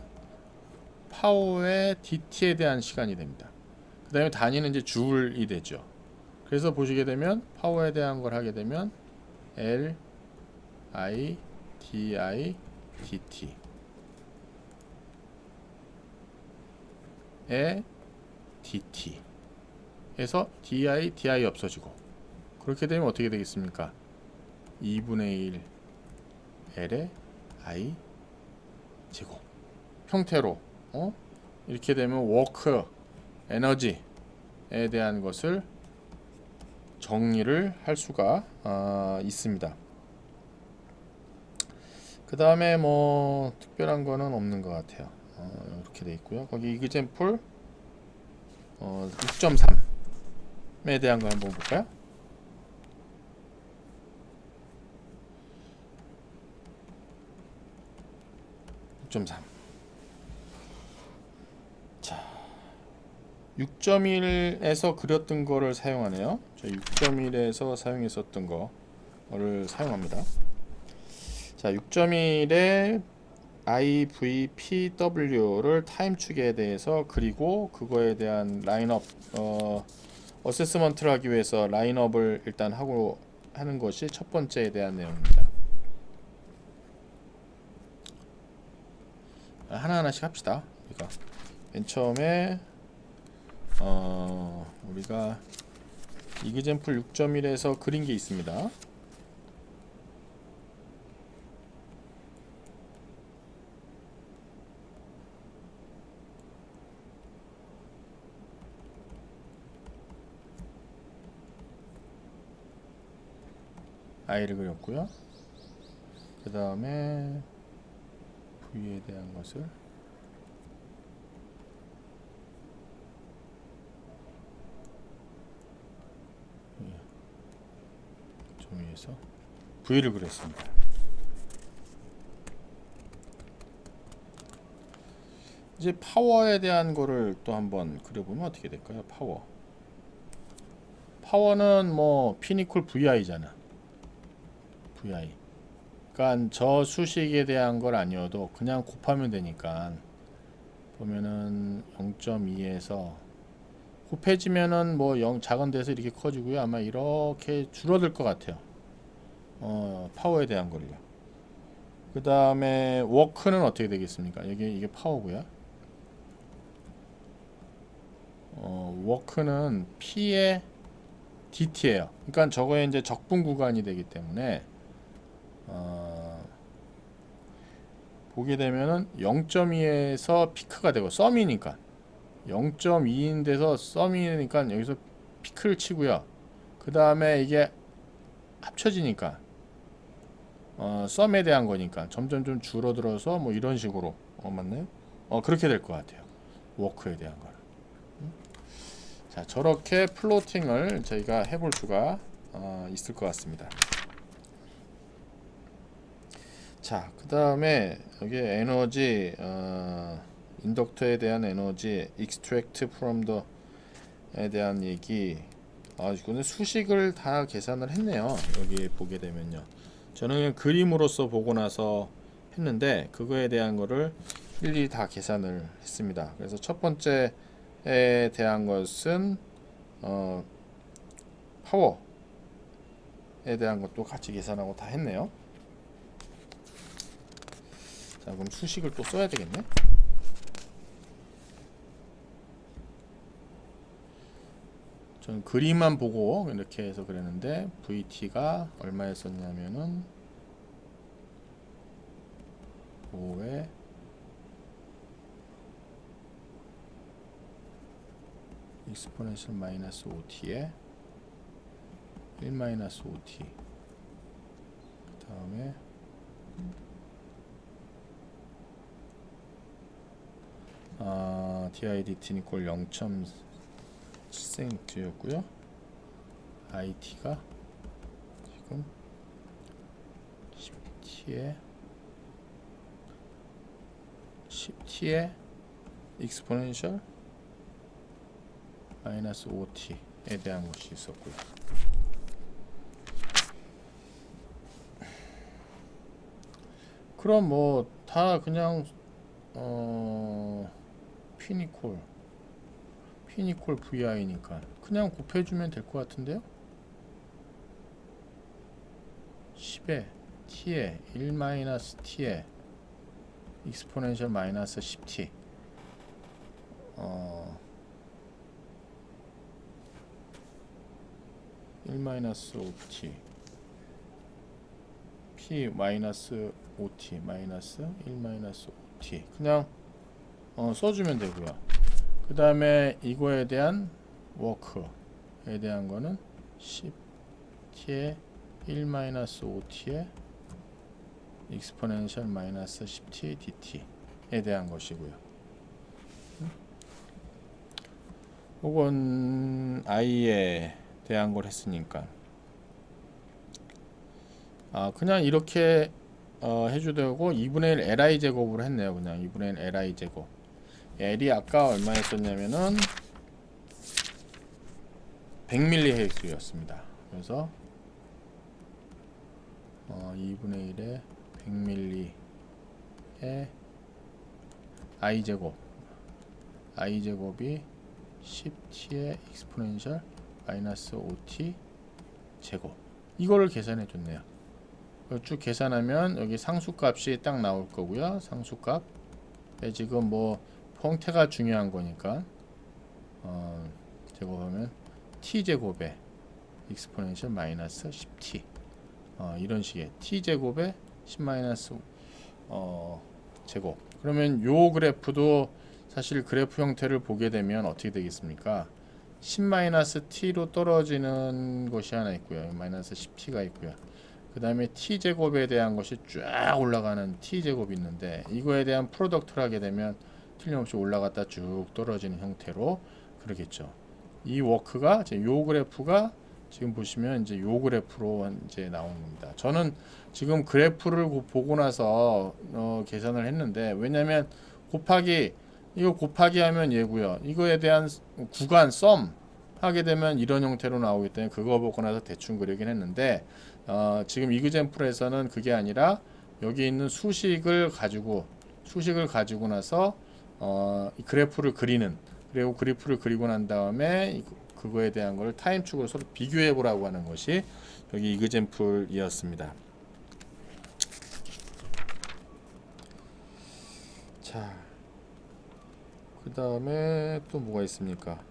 파워의 DT에 대한 시간이 됩니다. 그 다음에 단위는 이제 줄이 되죠. 그래서 보시게 되면 파워에 대한 걸 하게 되면 L, I, DI, DT 에 DT 에서 DI 없어지고 그렇게 되면 어떻게 되겠습니까? 2분의 1 L의 I 제곱 형태로 이렇게 되면 워크 에너지에 대한 것을 정리를 할 수가 있습니다. 그 다음에 뭐 특별한 거는 없는 것 같아요. 이렇게 돼 있고요. 거기 이그젠플 6.3에 대한 거 한번 볼까요? 자, 6.1에서 그렸던 거를 사용하네요. 저 6.1에서 사용했었던 거를 사용합니다. 자, 6.1에 IVPW를 타임 축에 대해서 그리고 그거에 대한 라인업 어세스먼트를 하기 위해서 라인업을 일단 하고 하는 것이 첫 번째에 대한 내용입니다. 하나하나씩 합시다. 우리가 맨 처음에 우리가 이그젠플 6.1에서 그린 게 있습니다. I를 그렸고요. 그 다음에 V에 대한 것을 종이에서 V를 그렸습니다. 이제 파워에 대한 거를 또 한번 그려보면 어떻게 될까요? 파워는 뭐 P=VI잖아. VI. 그러니까 저 수식에 대한 걸 아니어도 그냥 곱하면 되니까 보면은 0.2에서 곱해지면은 뭐 0 작은 데서 이렇게 커지고요. 아마 이렇게 줄어들 것 같아요. 파워에 대한 걸요. 그 다음에 워크는 어떻게 되겠습니까? 이게 파워고요. 워크는 P의 DT예요. 그러니까 저거에 이제 적분 구간이 되기 때문에 보게 되면은 0.2에서 피크가 되고 썸이니까 0.2인데서 썸이니까 여기서 피크를 치고요. 그 다음에 이게 합쳐지니까 썸에 대한 거니까 점점 좀 줄어들어서 뭐 이런 식으로 맞나요? 그렇게 될 것 같아요. 워크에 대한 거는. 자, 저렇게 플로팅을 저희가 해볼 수가 있을 것 같습니다. 자, 그 다음에 여기 에너지 인덕터에 대한 에너지 extract from the에 대한 얘기. 이거는 수식을 다 계산을 했네요. 여기 보게 되면요. 저는 그냥 그림으로서 보고 나서 했는데 그거에 대한 거를 일일이 다 계산을 했습니다. 그래서 첫 번째에 대한 것은 파워에 대한 것도 같이 계산하고 다 했네요. 자, 그럼 수식을 또 써야 되겠네. 저는 그림만 보고 이렇게 해서 그랬는데 VT가 얼마에 썼냐면은 5에 익스포넨셜 마이너스 5t에 1 마이너스 5t 그 다음에 DIDT는 이꼴 0.7cm였고요. IT가 지금 10t에 익스포넨셜 마이너스 5t에 대한 것이 있었고요. 그럼 뭐 다 그냥 피니콜 VI니까 그냥 곱해주면 될 것 같은데요. 10에 t에 1 마이너스 t에 익스포넨셜 마이너스 10t 1 마이너스 5t p 마이너스 5t 마이너스 1 마이너스 5t 그냥 써주면 되고요. 그 다음에 이거에 대한 워크에 대한 거는 10t에 1 마이너스 5t에 익스포넨셜 마이너스 10t dt에 대한 것이고요. 혹은 i에 대한 걸 했으니까 그냥 이렇게 해줘도 되고 2분의 1 li 제곱으로 했네요. 그냥 2분의 1 li 제곱. L이 아까 얼마였었냐면은 100mHz였습니다. 그래서 2분의 1에 i제곱이 10t의 익스포넨셜 마이너스 5t 제곱, 이거를 계산해 줬네요. 쭉 계산하면 여기 상수값이 딱 나올 거고요. 상수값 지금 뭐 형태가 중요한 거니까 제곱하면 t제곱에 익스포넨셜 마이너스 10t, 이런 식의 t제곱에 10 마이너스 제곱. 그러면 요 그래프도 사실 그래프 형태를 보게 되면 어떻게 되겠습니까? 10 마이너스 t로 떨어지는 것이 하나 있고요. 마이너스 10t가 있고요. 그 다음에 t제곱에 대한 것이 쫙 올라가는 t제곱이 있는데, 이거에 대한 프로덕트를 하게 되면 틀림없이 올라갔다 쭉 떨어지는 형태로 그러겠죠. 이 워크가 요 그래프가 지금 보시면 이제 요 그래프로 이제 나오는 겁니다. 저는 지금 그래프를 보고 나서 계산을 했는데, 왜냐면 이거 곱하기 하면 얘고요. 이거에 대한 구간 썸 하게 되면 이런 형태로 나오기 때문에 그거 보고 나서 대충 그리긴 했는데, 지금 이그젠플에서는 그게 아니라 여기 있는 수식을 가지고 나서 이 그래프를 그리는, 그리고 그래프를 그리고 난 다음에 그거에 대한 걸 타임축으로 서로 비교해 보라고 하는 것이 여기 이그젠플이었습니다. 자, 그 다음에 또 뭐가 있습니까?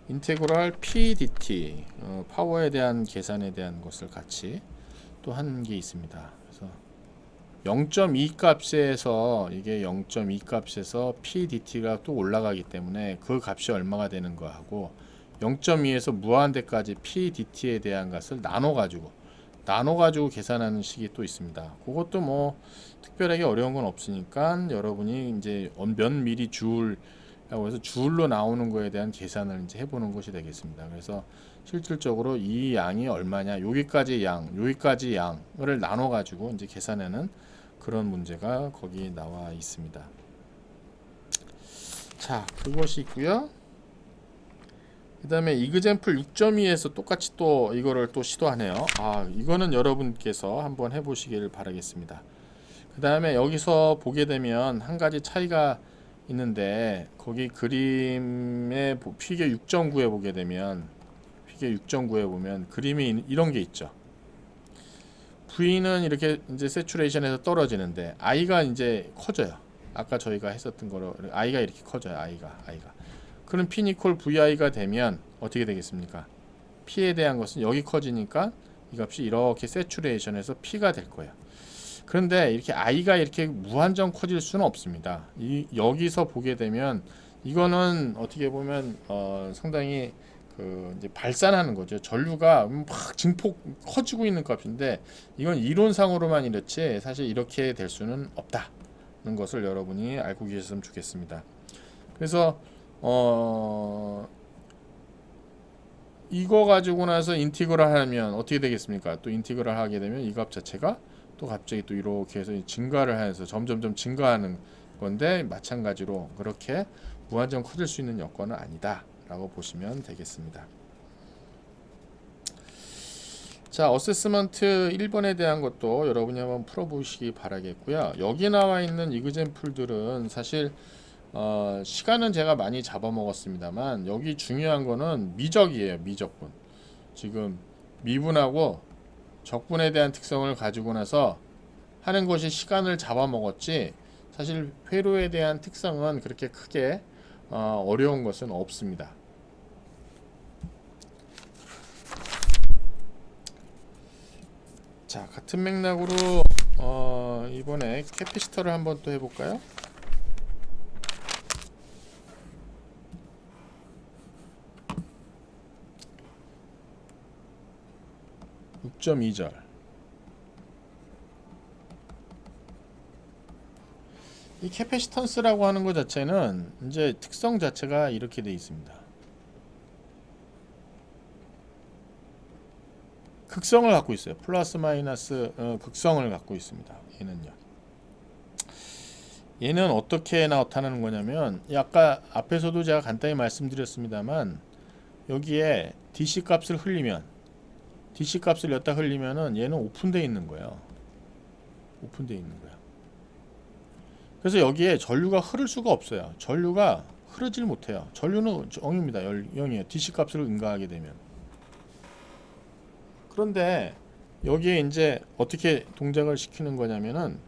인테그랄 PDT, 파워에 대한 계산에 대한 것을 같이 또 한 게 있습니다. 그래서 0.2 값에서, 이게 0.2 값에서 PDT가 또 올라가기 때문에 그 값이 얼마가 되는 거하고, 0.2에서 무한대까지 PDT에 대한 것을 나눠가지고 계산하는 식이 또 있습니다. 그것도 뭐 특별하게 어려운 건 없으니까 여러분이 이제 몇 미리 줄라고 해서 줄로 나오는 거에 대한 계산을 이제 해보는 것이 되겠습니다. 그래서 실질적으로 이 양이 얼마냐, 여기까지 양을 나눠가지고 이제 계산하는 그런 문제가 거기 나와 있습니다. 자, 그것이 있고요. 그 다음에 이그젠플 6.2에서 똑같이 또 이거를 또 시도하네요. 이거는 여러분께서 한번 해보시길 바라겠습니다. 그 다음에 여기서 보게 되면 한 가지 차이가 있는데, 거기 그림의 피겨 6.9에 보게 되면, 그림이 이런 게 있죠. V는 이렇게 이제 세츄레이션에서 떨어지는데 I가 이제 커져요. 아까 저희가 했었던 거로 I가 이렇게 커져요. I가. 그럼 P 이퀄 VI가 되면 어떻게 되겠습니까? P에 대한 것은 여기 커지니까 이 값이 이렇게 세츄레이션에서 P가 될 거예요. 그런데 이렇게 I가 이렇게 무한정 커질 수는 없습니다. 여기서 보게 되면 이거는 어떻게 보면 상당히 이제 발산하는 거죠. 전류가 막 증폭 커지고 있는 값인데, 이건 이론상으로만 이렇지 사실 이렇게 될 수는 없다는 것을 여러분이 알고 계셨으면 좋겠습니다. 그래서 이거 가지고 나서 인티그랄 하면 어떻게 되겠습니까? 또 인티그랄 하게 되면 이 값 자체가 또 갑자기 또 이렇게 해서 증가를 해서 점점점 증가하는 건데, 마찬가지로 그렇게 무한정 커질 수 있는 여건은 아니다 라고 보시면 되겠습니다. 자, 어세스먼트 1번에 대한 것도 여러분이 한번 풀어보시기 바라겠고요. 여기 나와 있는 이그젠플들은 사실 시간은 제가 많이 잡아먹었습니다만, 여기 중요한 거는 미적이에요. 미적분. 지금 미분하고 적분에 대한 특성을 가지고 나서 하는 것이 시간을 잡아먹었지, 사실 회로에 대한 특성은 그렇게 크게 어려운 것은 없습니다. 자, 같은 맥락으로 이번에 캐피시터를 한번 또 해볼까요? (6.2절) 이 캐패시턴스라고 하는 것 자체는 이제 특성 자체가 이렇게 되어 있습니다. 극성을 갖고 있어요. 플러스 마이너스 극성을 갖고 있습니다. 얘는 어떻게 나타나는 거냐면, 아까 앞에서도 제가 간단히 말씀드렸습니다만, 여기에 DC 값을 흘리면 DC 값을 여기다 흘리면은 얘는 오픈되어 있는 거예요. 오픈되어 있는 거야. 그래서 여기에 전류가 흐를 수가 없어요. 전류가 흐르질 못해요. 전류는 0입니다. 0이에요. DC 값을 응가하게 되면. 그런데 여기에 이제 어떻게 동작을 시키는 거냐면은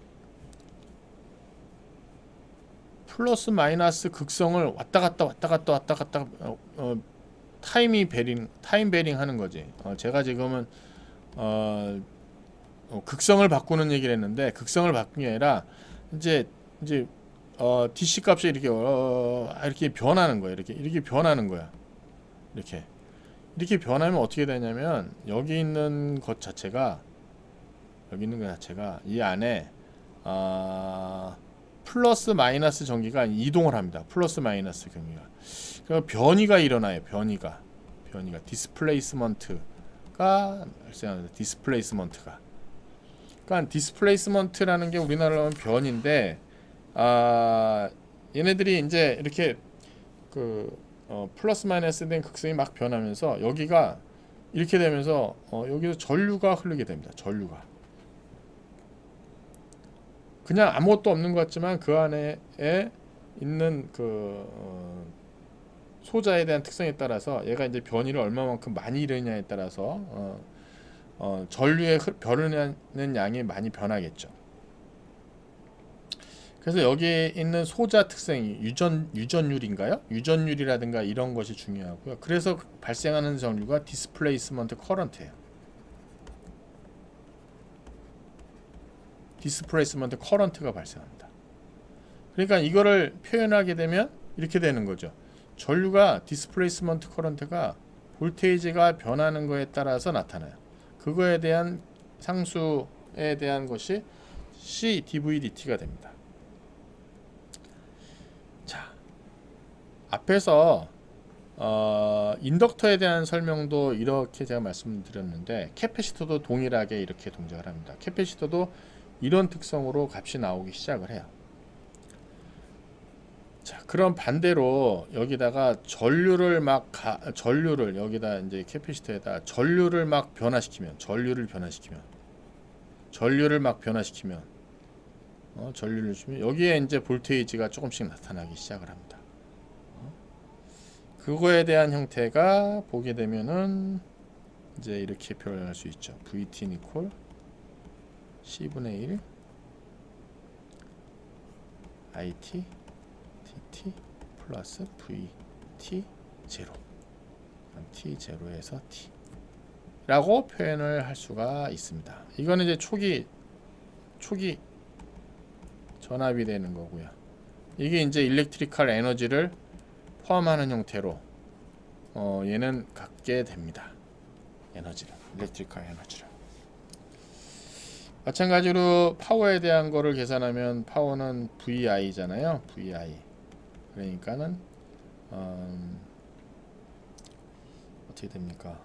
플러스 마이너스 극성을 왔다 갔다 타임 베링 하는 거지. 제가 지금은 극성을 바꾸는 얘기를 했는데, 극성을 바꾼 게 아니라 이제 DC 값이 이렇게 변하는 거예요. 이렇게 변하는 거야. 이렇게 변하면 어떻게 되냐면 여기 있는 것 자체가 이 안에 플러스 마이너스 전기가 이동을 합니다. 플러스 마이너스 전기가. 그러니까 변이가 일어나요. 변이가 디스플레이스먼트가 발생합니다. 그러니까 디스플레이스먼트라는 게 우리나라로 하면 변인데, 얘네들이 이제 이렇게 플러스 마이너스 된 극성이 막 변하면서 여기가 이렇게 되면서 여기서 전류가 흐르게 됩니다. 전류가 그냥 아무것도 없는 것 같지만 그 안에 있는 소자에 대한 특성에 따라서 얘가 이제 변이를 얼마만큼 많이 일으냐에 따라서 전류의 변하는 양이 많이 변하겠죠. 그래서 여기에 있는 소자 특성이 유전율인가요? 유전율이라든가 이런 것이 중요하고요. 그래서 발생하는 전류가 디스플레이스먼트 커런트예요. 디스플레이스먼트 커런트가 발생합니다. 그러니까 이거를 표현하게 되면 이렇게 되는 거죠. 전류가 디스플레이스먼트 커런트가 볼테이지가 변하는 거에 따라서 나타나요. 그거에 대한 상수에 대한 것이 C dVdt가 됩니다. 자, 앞에서 인덕터에 대한 설명도 이렇게 제가 말씀드렸는데, 캐패시터도 동일하게 이렇게 동작을 합니다. 캐패시터도 이런 특성으로 값이 나오기 시작을 해요. 자, 그럼 반대로 여기다가 전류를 여기다 이제 캐패시터에다 전류를 막 변화시키면 전류를 주면 여기에 이제 볼테이지가 조금씩 나타나기 시작을 합니다. 그거에 대한 형태가 보게 되면은 이제 이렇게 표현할 수 있죠. VT 이퀄 C분의 1 IT DT 플러스 VT 제로 T0에서 T 라고 표현을 할 수가 있습니다. 이거는 이제 초기 전압이 되는 거고요. 이게 이제 일렉트리컬 에너지를 포함하는 형태로 얘는 갖게 됩니다. 일렉트리컬 에너지를. 마찬가지로 파워에 대한 거를 계산하면 파워는 VI잖아요. VI. 그러니까는 어떻게 됩니까?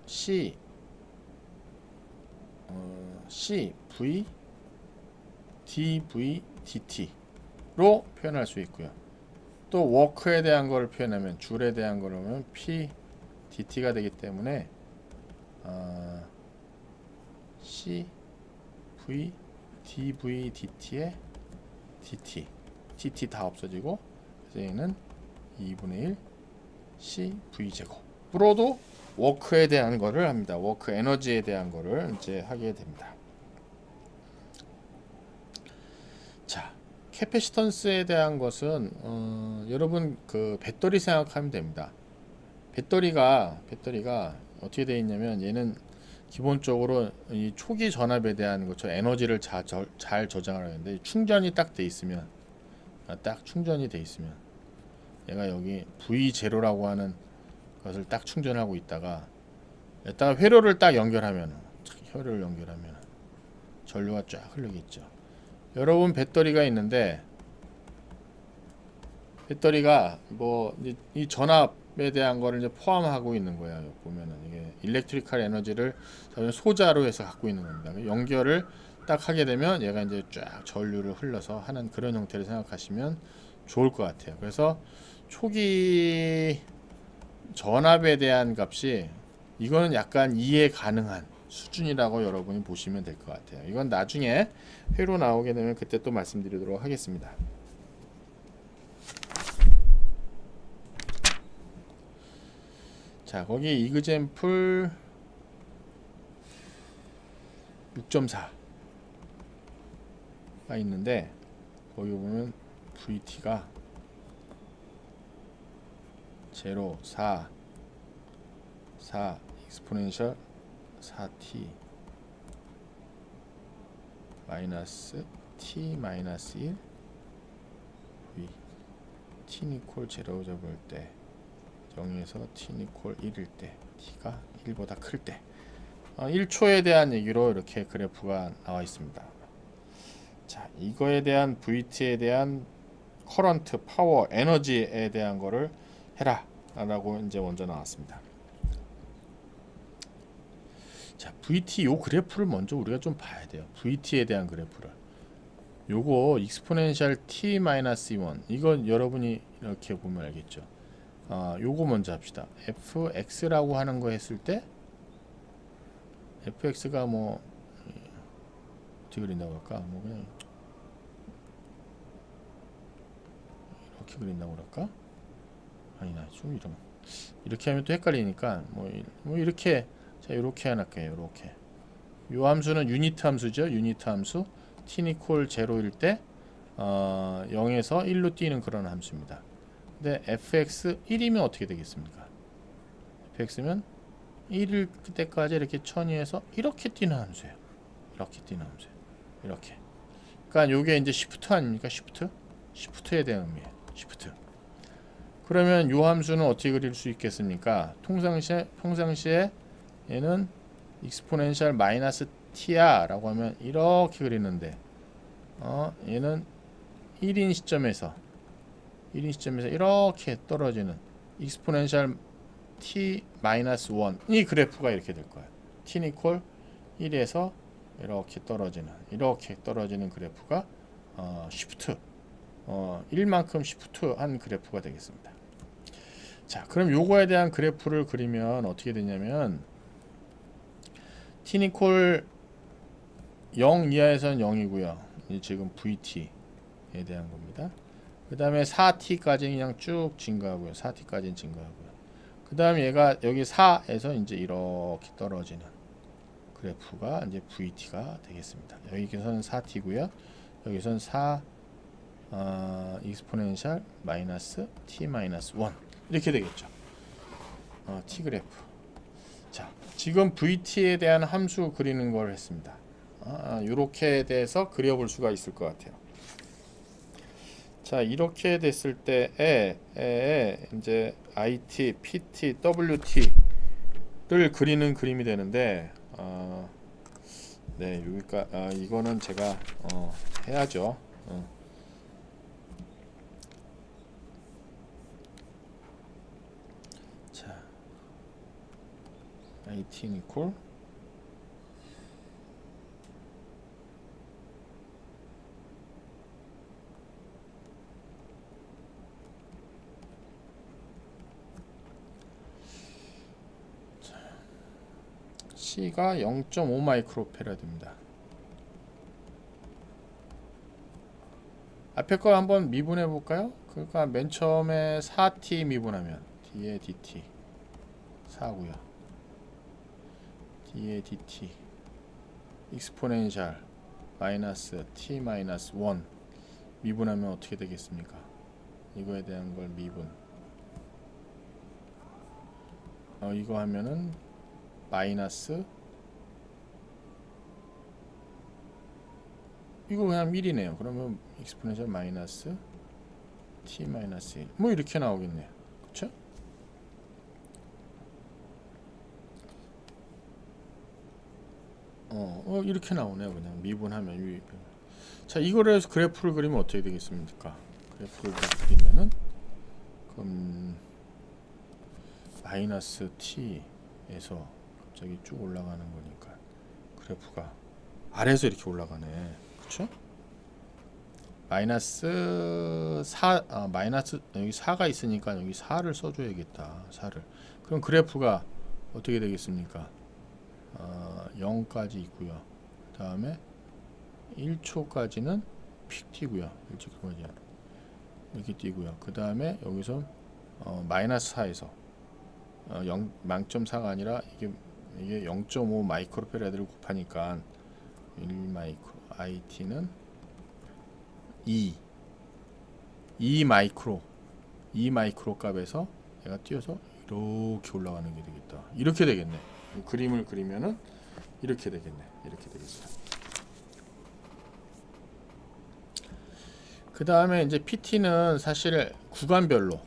C V dV dt로 표현할 수 있고요. 또 워크에 대한 거를 표현하면 줄에 대한 거를 하면 P dt가 되기 때문에 C V dV dt의 dt 다 없어지고, 그래서 얘는 2분의 1 C V 제곱으로도 워크에 대한 거를 합니다. 워크 에너지에 대한 거를 이제 하게 됩니다. 자, 캐패시턴스에 대한 것은 여러분 배터리 생각하면 됩니다. 배터리가 어떻게 되어 있냐면 얘는 기본적으로 이 초기 전압에 대한 것처럼 에너지를 잘 저장을 하는데, 충전이 딱 돼 있으면 얘가 여기 V0라고 하는 것을 딱 충전하고 있다가 회로를 딱 연결하면 전류가 쫙 흐르겠죠. 여러분 배터리가 있는데, 배터리가 이 전압에 대한 거를 이제 포함하고 있는 거예요. 보면은 이게 일렉트리컬 에너지를 소자로 해서 갖고 있는 겁니다. 연결을 딱 하게 되면 얘가 이제 쫙 전류를 흘러서 하는 그런 형태를 생각하시면 좋을 것 같아요. 그래서 초기 전압에 대한 값이 이거는 약간 이해 가능한 수준이라고 여러분이 보시면 될 것 같아요. 이건 나중에 회로 나오게 되면 그때 또 말씀드리도록 하겠습니다. 자, 거기 이그젠플 6.4가 있는데 거기 보면 VT가 0, 4, 4 익스포넨셜 4t 마이너스 t 마이너스 1 v t 니콜 0 잡을 때 0에서 t 니콜 1일 때 t가 1보다 클 때 1초에 대한 얘기로 이렇게 그래프가 나와 있습니다. 자, 이거에 대한 VT에 대한 커런트, 파워, 에너지에 대한 거를 해라 라고 이제 먼저 나왔습니다. 자, VT 요 그래프를 먼저 우리가 좀 봐야 돼요. VT에 대한 그래프를. 요거 익스포넨셜 t-1 이건 여러분이 이렇게 보면 알겠죠. 요거 먼저 합시다. fx라고 하는 거 했을 때 fx가 뭐 어떻게 그린다고 할까? 뭐 그냥 이렇게 그린다고 그럴까? 아니나 좀 이렇게 하면 또 헷갈리니까 뭐 이렇게 자 이렇게 해놨게요. 이렇게 요 함수는 유니트 함수죠. 유니트 함수 t 니콜 0일 때 0에서 1로 뛰는 그런 함수입니다. 근데 fx 1이면 어떻게 되겠습니까? fx면 1일 때까지 이렇게 천이해서 이렇게 뛰는 함수예요. 이렇게 뛰는 함수예요. 이렇게. 그러니까 요게 이제 시프트 아닙니까? 시프트에 대한 의미예요. 시프트. 그러면 요 함수는 어떻게 그릴 수 있겠습니까? 평상시에 얘는 익스포넨셜 마이너스 t야 라고 하면 이렇게 그리는데 얘는 1인 시점에서 이렇게 떨어지는 익스포넨셜 t 마이너스 1이 그래프가 이렇게 될 거예요. t 니콜 1에서 이렇게 떨어지는 그래프가 시프트 1만큼 시프트한 그래프가 되겠습니다. 자, 그럼 요거에 대한 그래프를 그리면 어떻게 되냐면 t 니콜 0 이하에서는 0이고요. 지금 VT에 대한 겁니다. 그 다음에 4t까지 그냥 쭉 증가하고요. 4t까지는 증가하고요. 그 다음에 얘가 여기 4에서 이제 이렇게 떨어지는 그래프가 이제 VT가 되겠습니다. 여기서는 4t고요. 여기서는 4 익스포넨셜 마이너스 t 마이너스 1 이렇게 되겠죠. t 그래프. 자, 지금 VT에 대한 함수 그리는 걸 했습니다. 이렇게 돼서 그려볼 수가 있을 것 같아요. 자, 이렇게 됐을 때에 이제 IT, PT, WT를 그리는 그림이 되는데, 네, 여기까 이거는 제가 해야죠. 자, IT 니콜 C가 0.5 마이크로페라드입니다. 앞에 거 한번 미분해 볼까요? 그러니까 맨 처음에 4t 미분하면 d에 dt 4고요. d에 dt 익스포넨셜 마이너스 t 마이너스 1 미분하면 어떻게 되겠습니까? 이거에 대한 걸 미분 이거 하면은 마이너스 이거 그냥 1이네요. 그러면 익스포넨셜 마이너스 t 마이너스 1 뭐 이렇게 나오겠네요. 그쵸? 이렇게 나오네요. 그냥 미분하면 유입분. 자, 이거를 해서 그래프를 그리면 어떻게 되겠습니까? 그래프를 그리면은 그럼 마이너스 t에서 갑자기 쭉 올라가는 거니까 그래프가 아래에서 이렇게 올라가네. 그쵸? 마이너스 4, 마이너스 여기 4가 있으니까 여기 4를 써줘야겠다. 4를. 그럼 그래프가 어떻게 되겠습니까? 0까지 있고요. 그 다음에 1초까지는 픽 튀고요. 이렇게 뛰고요. 그 다음에 여기서 마이너스 4에서 0.4가 아니라 이게 0.5 마이크로페라드를 곱하니까 1 마이크로 IT는 2 마이크로 값에서 얘가 뛰어서 이렇게 올라가는 게 되겠다. 이렇게 되겠네. 그림을 그리면은 이렇게 되겠네. 이렇게 되겠어요. 그 다음에 이제 PT는 사실 구간별로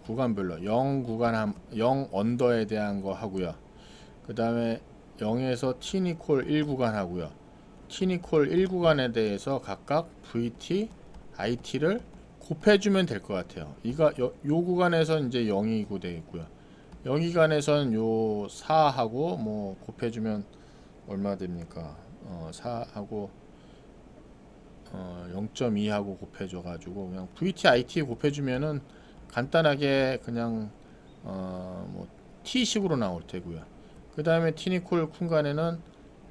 0 구간 0 언더에 대한 거 하고요. 그 다음에 0에서 T니콜 1구간 하고요. T니콜 1구간에 대해서 각각 VT, IT를 곱해주면 될 것 같아요. 요 구간에서 이제 0이고 되겠고요. 여기 간에서는 요 4하고 뭐 곱해주면 얼마 됩니까? 4하고 0.2하고 곱해줘가지고 그냥 VT, IT 곱해주면은 간단하게 그냥 뭐 T식으로 나올 테고요. 그 다음에 T니콜 쿤간에는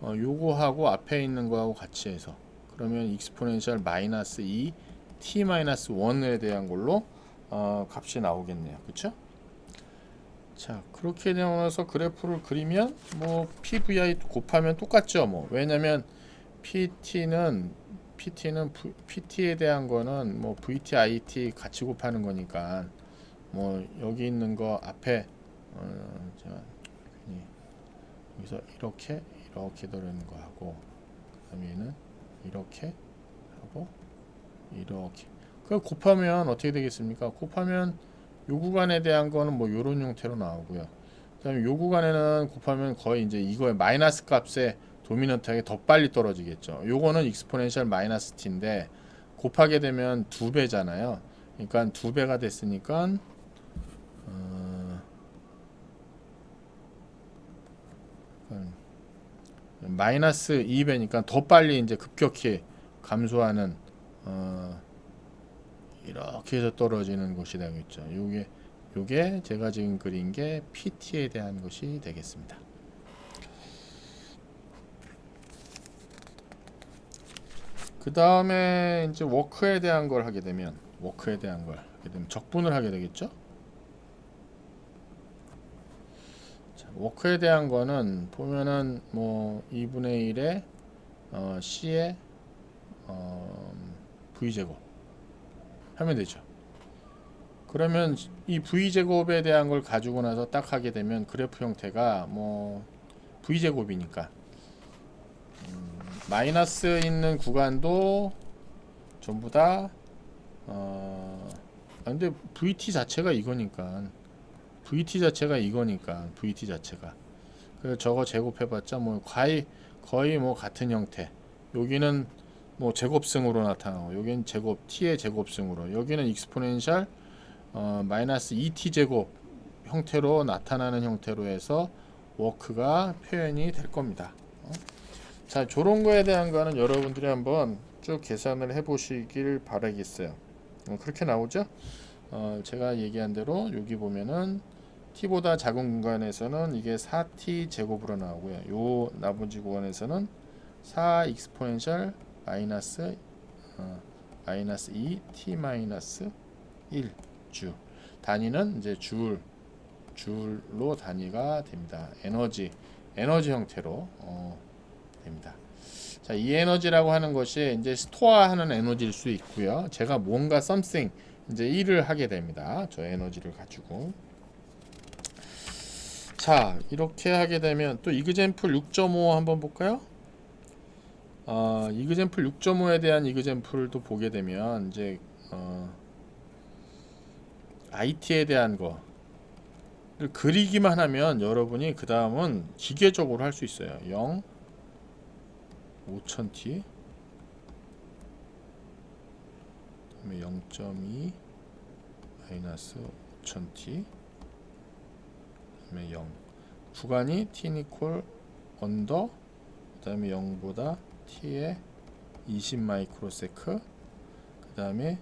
요거하고 앞에 있는 거하고 같이 해서 그러면 익스포넨셜 마이너스 2 T 마이너스 1에 대한 걸로 값이 나오겠네요. 그쵸? 자, 그렇게 되어서 그래프를 그리면 뭐 PVI 곱하면 똑같죠. 뭐 왜냐면 PT에 대한 거는 뭐 VT, IT 같이 곱하는 거니까 뭐 여기 있는 거 앞에 여기서 이렇게 들어있는 거 하고 그다음에 얘는 이렇게 하고 이렇게 그걸 곱하면 어떻게 되겠습니까? 곱하면 요 구간에 대한 거는 뭐 요런 형태로 나오고요. 그다음에 요 구간에는 곱하면 거의 이제 이거의 마이너스 값에 도미넌트하게 더 빨리 떨어지겠죠. 요거는 익스포넨셜 마이너스 t인데 곱하게 되면 2배잖아요. 그러니까 2배가 됐으니까 마이너스 2배니까 더 빨리 이제 급격히 감소하는 이렇게 해서 떨어지는 것이 되겠죠. 요게 제가 지금 그린 게 PT에 대한 것이 되겠습니다. 그 다음에 이제 워크에 대한 걸 하게 되면 적분을 하게 되겠죠. 자, 워크에 대한 거는 보면은 뭐 2분의 1에 C의 V제곱 하면 되죠. 그러면 이 V제곱에 대한 걸 가지고 나서 딱 하게 되면 그래프 형태가 뭐 V제곱이니까 마이너스 있는 구간도 전부 다 근데 VT 자체가 이거니까 VT 자체가 그래서 저거 제곱해봤자 뭐 거의 뭐 같은 형태. 여기는 뭐 제곱승으로 나타나고 여기는 제곱 t의 제곱승으로 여기는 익스포넨셜 마이너스 2t 제곱 형태로 나타나는 형태로 해서 워크가 표현이 될 겁니다. 자, 저런 거에 대한 거는 여러분들이 한번 쭉 계산을 해 보시길 바라겠어요. 그렇게 나오죠? 제가 얘기한 대로 여기 보면은 t보다 작은 공간에서는 이게 4t 제곱으로 나오고요. 요 나머지 구간에서는 4 익스포넨셜 마이너스 2 t 마이너스 1 주. 단위는 이제 줄로 단위가 됩니다. 에너지 형태로 됩니다. 자, 이 에너지라고 하는 것이 이제 스토어하는 에너지일 수 있고요. 제가 뭔가 something 이제 일을 하게 됩니다. 저 에너지를 가지고. 자, 이렇게 하게 되면 또 이그젠플 6.5 한번 볼까요? 이그젠플 6.5에 대한 이그젠플도 보게 되면 이제 IT에 대한 거를 그리기만 하면 여러분이 그 다음은 기계적으로 할 수 있어요. 0 5000t 그다음에 0.2 마이너스 5000t 그다음에 0 구간이 t니콜 언더 그다음에 0보다 t의 20 마이크로세크 다음에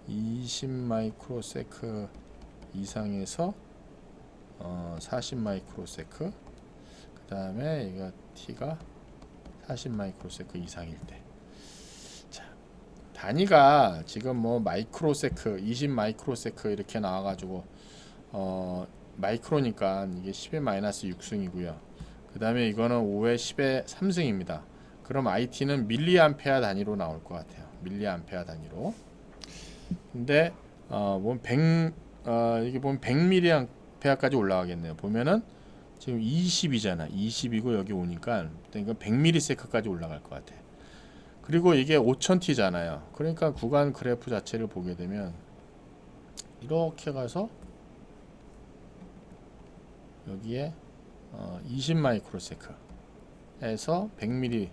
20 마이크로세크 이상에서 40 마이크로세크, 그 다음에 이거 t가 40 마이크로세크 이상일 때. 자, 단위가 지금 뭐 마이크로세크, 20 마이크로세크 이렇게 나와가지고 마이크로니까 이게 10의 마이너스 6승이고요. 그 다음에 이거는 5의 10의 3승입니다. 그럼 IT는 밀리암페어 단위로 나올 것 같아요. 밀리암페어 단위로. 근데 이게 보면 100mA까지 올라가겠네요. 보면은 지금 20이잖아. 20이고 여기 오니까 그러니까 100mS까지 올라갈 것 같아. 그리고 이게 5000T잖아요. 그러니까 구간 그래프 자체를 보게 되면 이렇게 가서 여기에 20 마이크로세크에서 100mA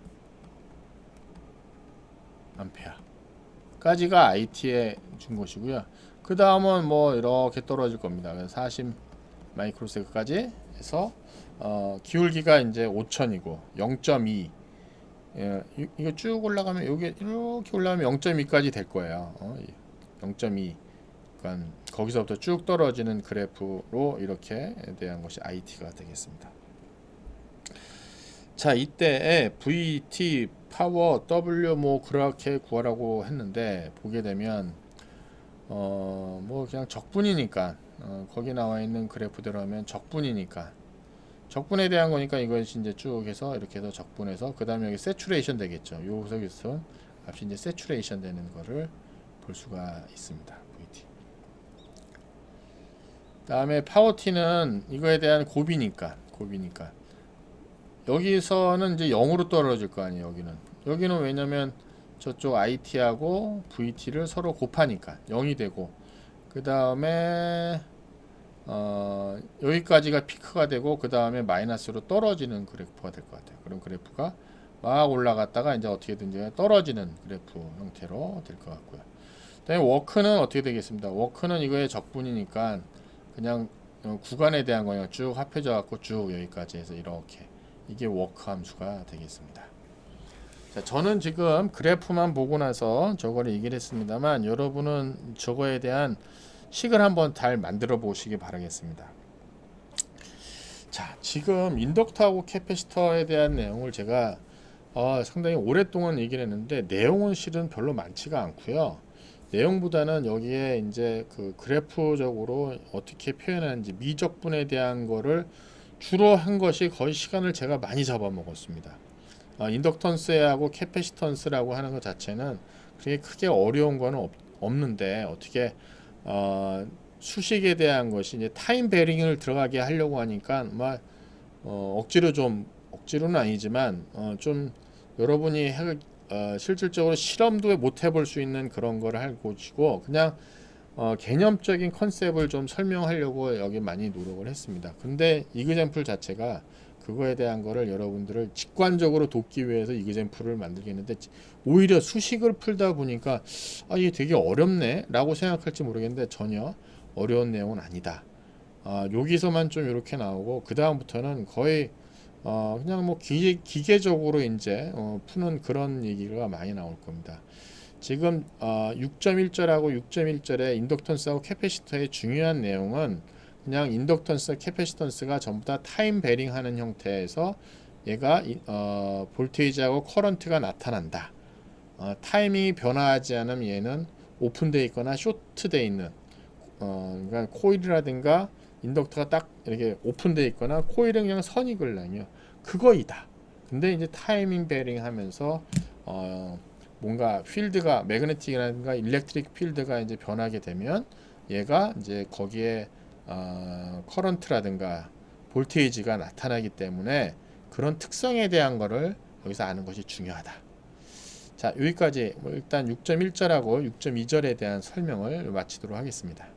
까지가 IT에 준 것이고요. 그 다음은 뭐 이렇게 떨어질 겁니다. 그래서 40 마이크로세크까지 해서 기울기가 이제 5000이고 0.2 이거 쭉 올라가면 여기 이렇게 올라가면 0.2까지 될 거예요. 0.2 그러니까 거기서부터 쭉 떨어지는 그래프로 이렇게 대한 것이 IT가 되겠습니다. 자, 이때 VT, 파워, W 뭐 그렇게 구하라고 했는데 보게 되면 뭐 그냥 적분이니까 거기 나와 있는 그래프대로 하면 적분이니까 적분에 대한 거니까 이것이 이제 쭉 해서 이렇게 해서 적분해서 그 다음에 여기 세츄레이션 되겠죠. 여기서 값이 이제 세츄레이션 되는 거를 볼 수가 있습니다. VT. 다음에 파워 T는 이거에 대한 곱이니까 여기서는 이제 0으로 떨어질 거 아니에요. 여기는 왜냐면 저쪽 IT하고 VT를 서로 곱하니까 0이 되고, 그 다음에 여기까지가 피크가 되고 그 다음에 마이너스로 떨어지는 그래프가 될 것 같아요. 그럼 그래프가 막 올라갔다가 이제 어떻게든지 떨어지는 그래프 형태로 될 것 같고요. 그다음에 워크는 어떻게 되겠습니다. 워크는 이거의 적분이니까 그냥 구간에 대한 거냐 쭉 합해져 갖고 쭉 여기까지 해서 이렇게 이게 워크 함수가 되겠습니다. 자, 저는 지금 그래프만 보고 나서 저거를 얘기를 했습니다만 여러분은 저거에 대한 식을 한번 잘 만들어 보시기 바라겠습니다. 자, 지금 인덕터하고 캐패시터에 대한 내용을 제가 상당히 오랫동안 얘기를 했는데 내용은 실은 별로 많지가 않고요. 내용보다는 여기에 이제 그 그래프적으로 어떻게 표현하는지 미적분에 대한 거를 주로 한 것이 거의 시간을 제가 많이 잡아먹었습니다. 인덕턴스하고 캐패시턴스라고 하는 것 자체는 그렇게 크게 어려운 거는 없는데 어떻게 수식에 대한 것이 이제 타임 베링을 들어가게 하려고 하니까 억지로는 아니지만 좀 여러분이 실질적으로 실험도 못 해볼 수 있는 그런 거를 할 곳이고 그냥 개념적인 컨셉을 좀 설명하려고 여기 많이 노력을 했습니다. 근데 이그젬플 자체가 그거에 대한 거를 여러분들을 직관적으로 돕기 위해서 이그젬플을 만들겠는데 오히려 수식을 풀다 보니까 이게 되게 어렵네 라고 생각할지 모르겠는데 전혀 어려운 내용은 아니다. 여기서만 좀 이렇게 나오고 그 다음부터는 거의 그냥 뭐 기계적으로 이제 푸는 그런 얘기가 많이 나올 겁니다. 지금 6.1절하고 6.1절의 인덕턴스하고 캐패시터의 중요한 내용은 그냥 인덕턴스, 캐패시턴스가 전부 다 타임 베링 하는 형태에서 얘가 볼테이지하고 커런트가 나타난다. 타이밍이 변화하지 않으면 얘는 오픈되어 있거나 쇼트되어 있는 그러니까 코일이라든가 인덕터가 딱 이렇게 오픈되어 있거나 코일은 그냥 선이 걸라며 그거이다. 근데 이제 타이밍 베링 하면서 뭔가 필드가 매그네틱이라든가 일렉트릭 필드가 이제 변하게 되면 얘가 이제 거기에 커런트라든가 볼테이지가 나타나기 때문에 그런 특성에 대한 거를 여기서 아는 것이 중요하다. 자, 여기까지 일단 6.1절하고 6.2절에 대한 설명을 마치도록 하겠습니다.